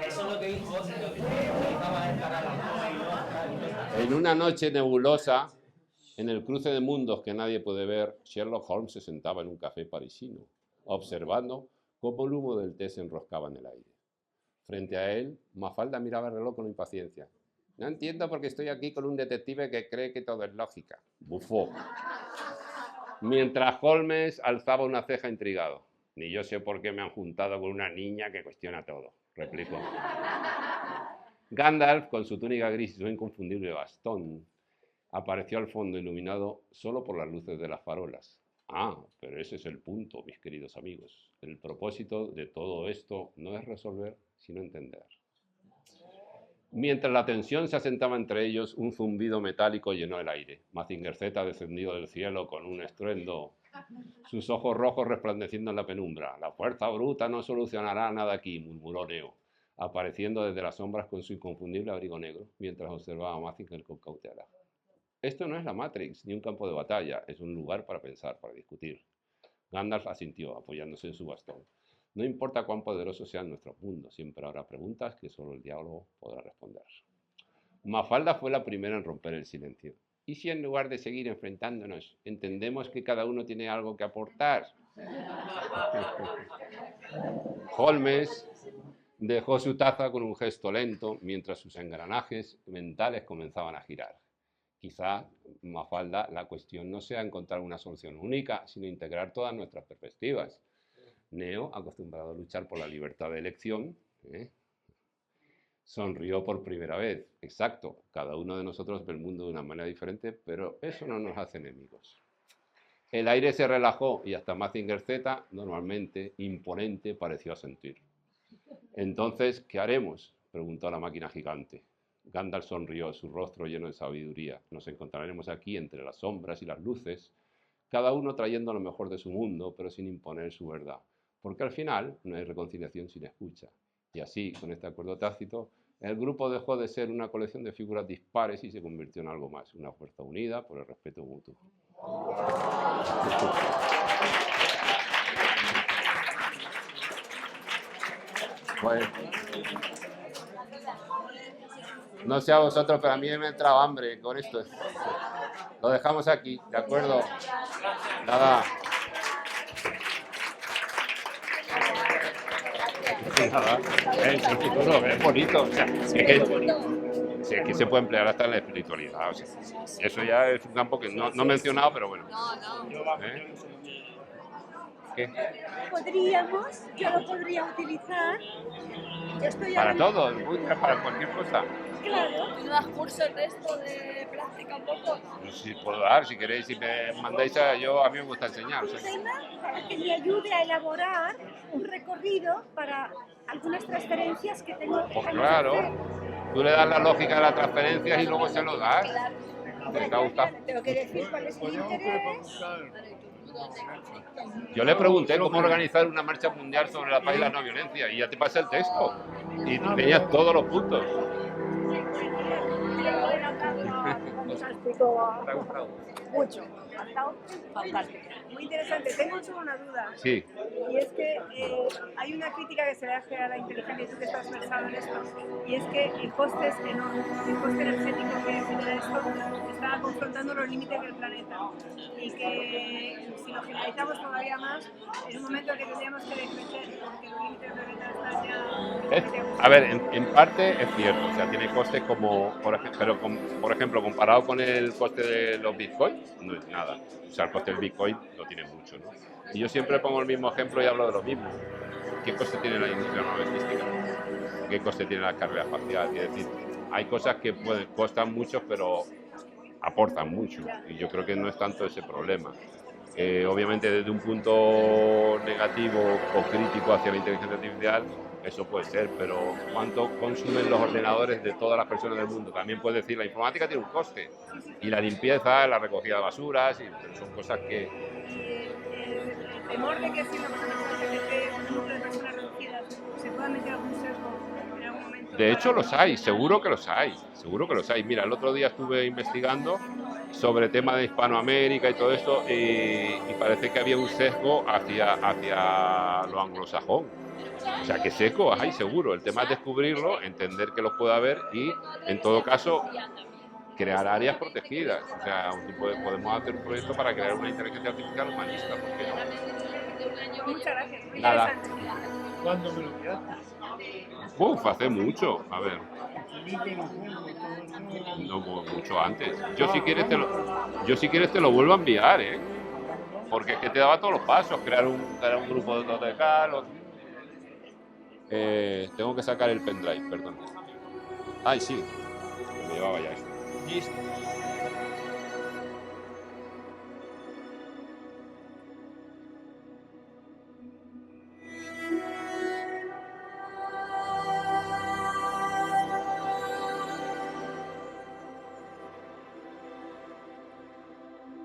En una noche nebulosa, en el cruce de mundos que nadie puede ver, Sherlock Holmes se sentaba en un café parisino, observando cómo el humo del té se enroscaba en el aire. Frente a él, Mafalda miraba el reloj con impaciencia. No entiendo por qué estoy aquí con un detective que cree que todo es lógica. Bufó. Mientras Holmes alzaba una ceja intrigado. Ni yo sé por qué me han juntado con una niña que cuestiona todo, replicó. Gandalf, con su túnica gris y su inconfundible bastón, apareció al fondo iluminado solo por las luces de las farolas. Ah, pero ese es el punto, mis queridos amigos. El propósito de todo esto no es resolver, sino entender. Mientras la tensión se asentaba entre ellos, un zumbido metálico llenó el aire. Mazinger Z descendió del cielo con un estruendo, sus ojos rojos resplandeciendo en la penumbra. La fuerza bruta no solucionará nada aquí, murmuró Neo, apareciendo desde las sombras con su inconfundible abrigo negro, mientras observaba a Mazinger con cautela. Esto no es la Matrix, ni un campo de batalla, es un lugar para pensar, para discutir. Gandalf asintió, apoyándose en su bastón. No importa cuán poderosos sean nuestros mundos, siempre habrá preguntas que solo el diálogo podrá responder. Mafalda fue la primera en romper el silencio. ¿Y si en lugar de seguir enfrentándonos, entendemos que cada uno tiene algo que aportar? Holmes dejó su taza con un gesto lento mientras sus engranajes mentales comenzaban a girar. Quizá, Mafalda, la cuestión no sea encontrar una solución única, sino integrar todas nuestras perspectivas. Neo, acostumbrado a luchar por la libertad de elección, sonrió por primera vez. Exacto, cada uno de nosotros ve el mundo de una manera diferente, pero eso no nos hace enemigos. El aire se relajó y hasta Mazinger Z, normalmente imponente, pareció asentir. Entonces, ¿qué haremos?, preguntó la máquina gigante. Gandalf sonrió, su rostro lleno de sabiduría. Nos encontraremos aquí entre las sombras y las luces, cada uno trayendo lo mejor de su mundo, pero sin imponer su verdad. Porque al final no hay reconciliación sin escucha. Y así, con este acuerdo tácito, el grupo dejó de ser una colección de figuras dispares y se convirtió en algo más, una fuerza unida por el respeto mutuo. Bueno. No sé a vosotros, pero a mí me ha entrado hambre con esto. Lo dejamos aquí, ¿de acuerdo? Nada. Nada. Es bonito. O sea, es que se puede emplear hasta en la espiritualidad. O sea, eso ya es un campo que no he mencionado, pero bueno. ¿Qué? Yo lo podría utilizar. Para todo, para cualquier cosa. Claro. ¿Tú das cursos de esto de práctica un poco? Pues si puedo dar, si queréis, si me mandáis a mí me gusta enseñar. O sea. Para que me ayude a elaborar un recorrido para algunas transferencias que tengo. Pues claro, tú le das la lógica de las transferencias y luego se lo das. ¿Te gusta? Tengo que decir cuál es mi interés. Yo le pregunté cómo organizar una marcha mundial sobre la paz y la no violencia y ya te pasé el texto y tenías todos los puntos. Nos ha explicado mucho. Ha estado fantástico. Muy interesante. Tengo solo una duda. Sí. Y es que hay una crítica que se le hace a la inteligencia, y tú que estás versado en esto, y es que el coste es enorme. El coste energético que genera esto está confrontando los límites del planeta. Y que si lo generalizamos todavía más, es un momento en que tendríamos que decrecer, porque los límites del planeta están ya... A ver, en parte es cierto, o sea, tiene costes como, por ejemplo, comparado con el coste de los bitcoins, no es nada. O sea, el coste del bitcoin lo tiene mucho, ¿no? Y yo siempre pongo el mismo ejemplo y hablo de lo mismo. ¿Qué coste tiene la industria armamentística? ¿Qué coste tiene la carrera espacial? Es decir, hay cosas que costan mucho, pero aportan mucho. Y yo creo que no es tanto ese problema. Obviamente, desde un punto negativo o crítico hacia la inteligencia artificial, eso puede ser, pero ¿cuánto consumen los ordenadores de todas las personas del mundo? También puedes decir, la informática tiene un coste, y la limpieza, la recogida de basuras, pero son cosas que... El temor de que si una persona con un número de personas reducidas se pueda meter algún sesgo en algún momento... De hecho los hay, seguro que los hay. Mira, el otro día estuve investigando sobre tema de Hispanoamérica y todo esto, y parece que había un sesgo hacia lo anglosajón. O sea, que sesgos hay seguro. El tema es descubrirlo, entender que los puede haber y, en todo caso, crear áreas protegidas. O sea, podemos hacer un proyecto para crear una inteligencia artificial humanista, ¿por qué no? Muchas gracias. Muy Nada. ¿Cuándo me lo enviaste? Hace mucho. A ver. No, mucho antes. Yo si quieres te lo vuelvo a enviar, ¿eh? Porque es que te daba todos los pasos, crear un grupo de tal. Tengo que sacar el pendrive, perdón. Ay, sí. Me llevaba ya eso. Listo.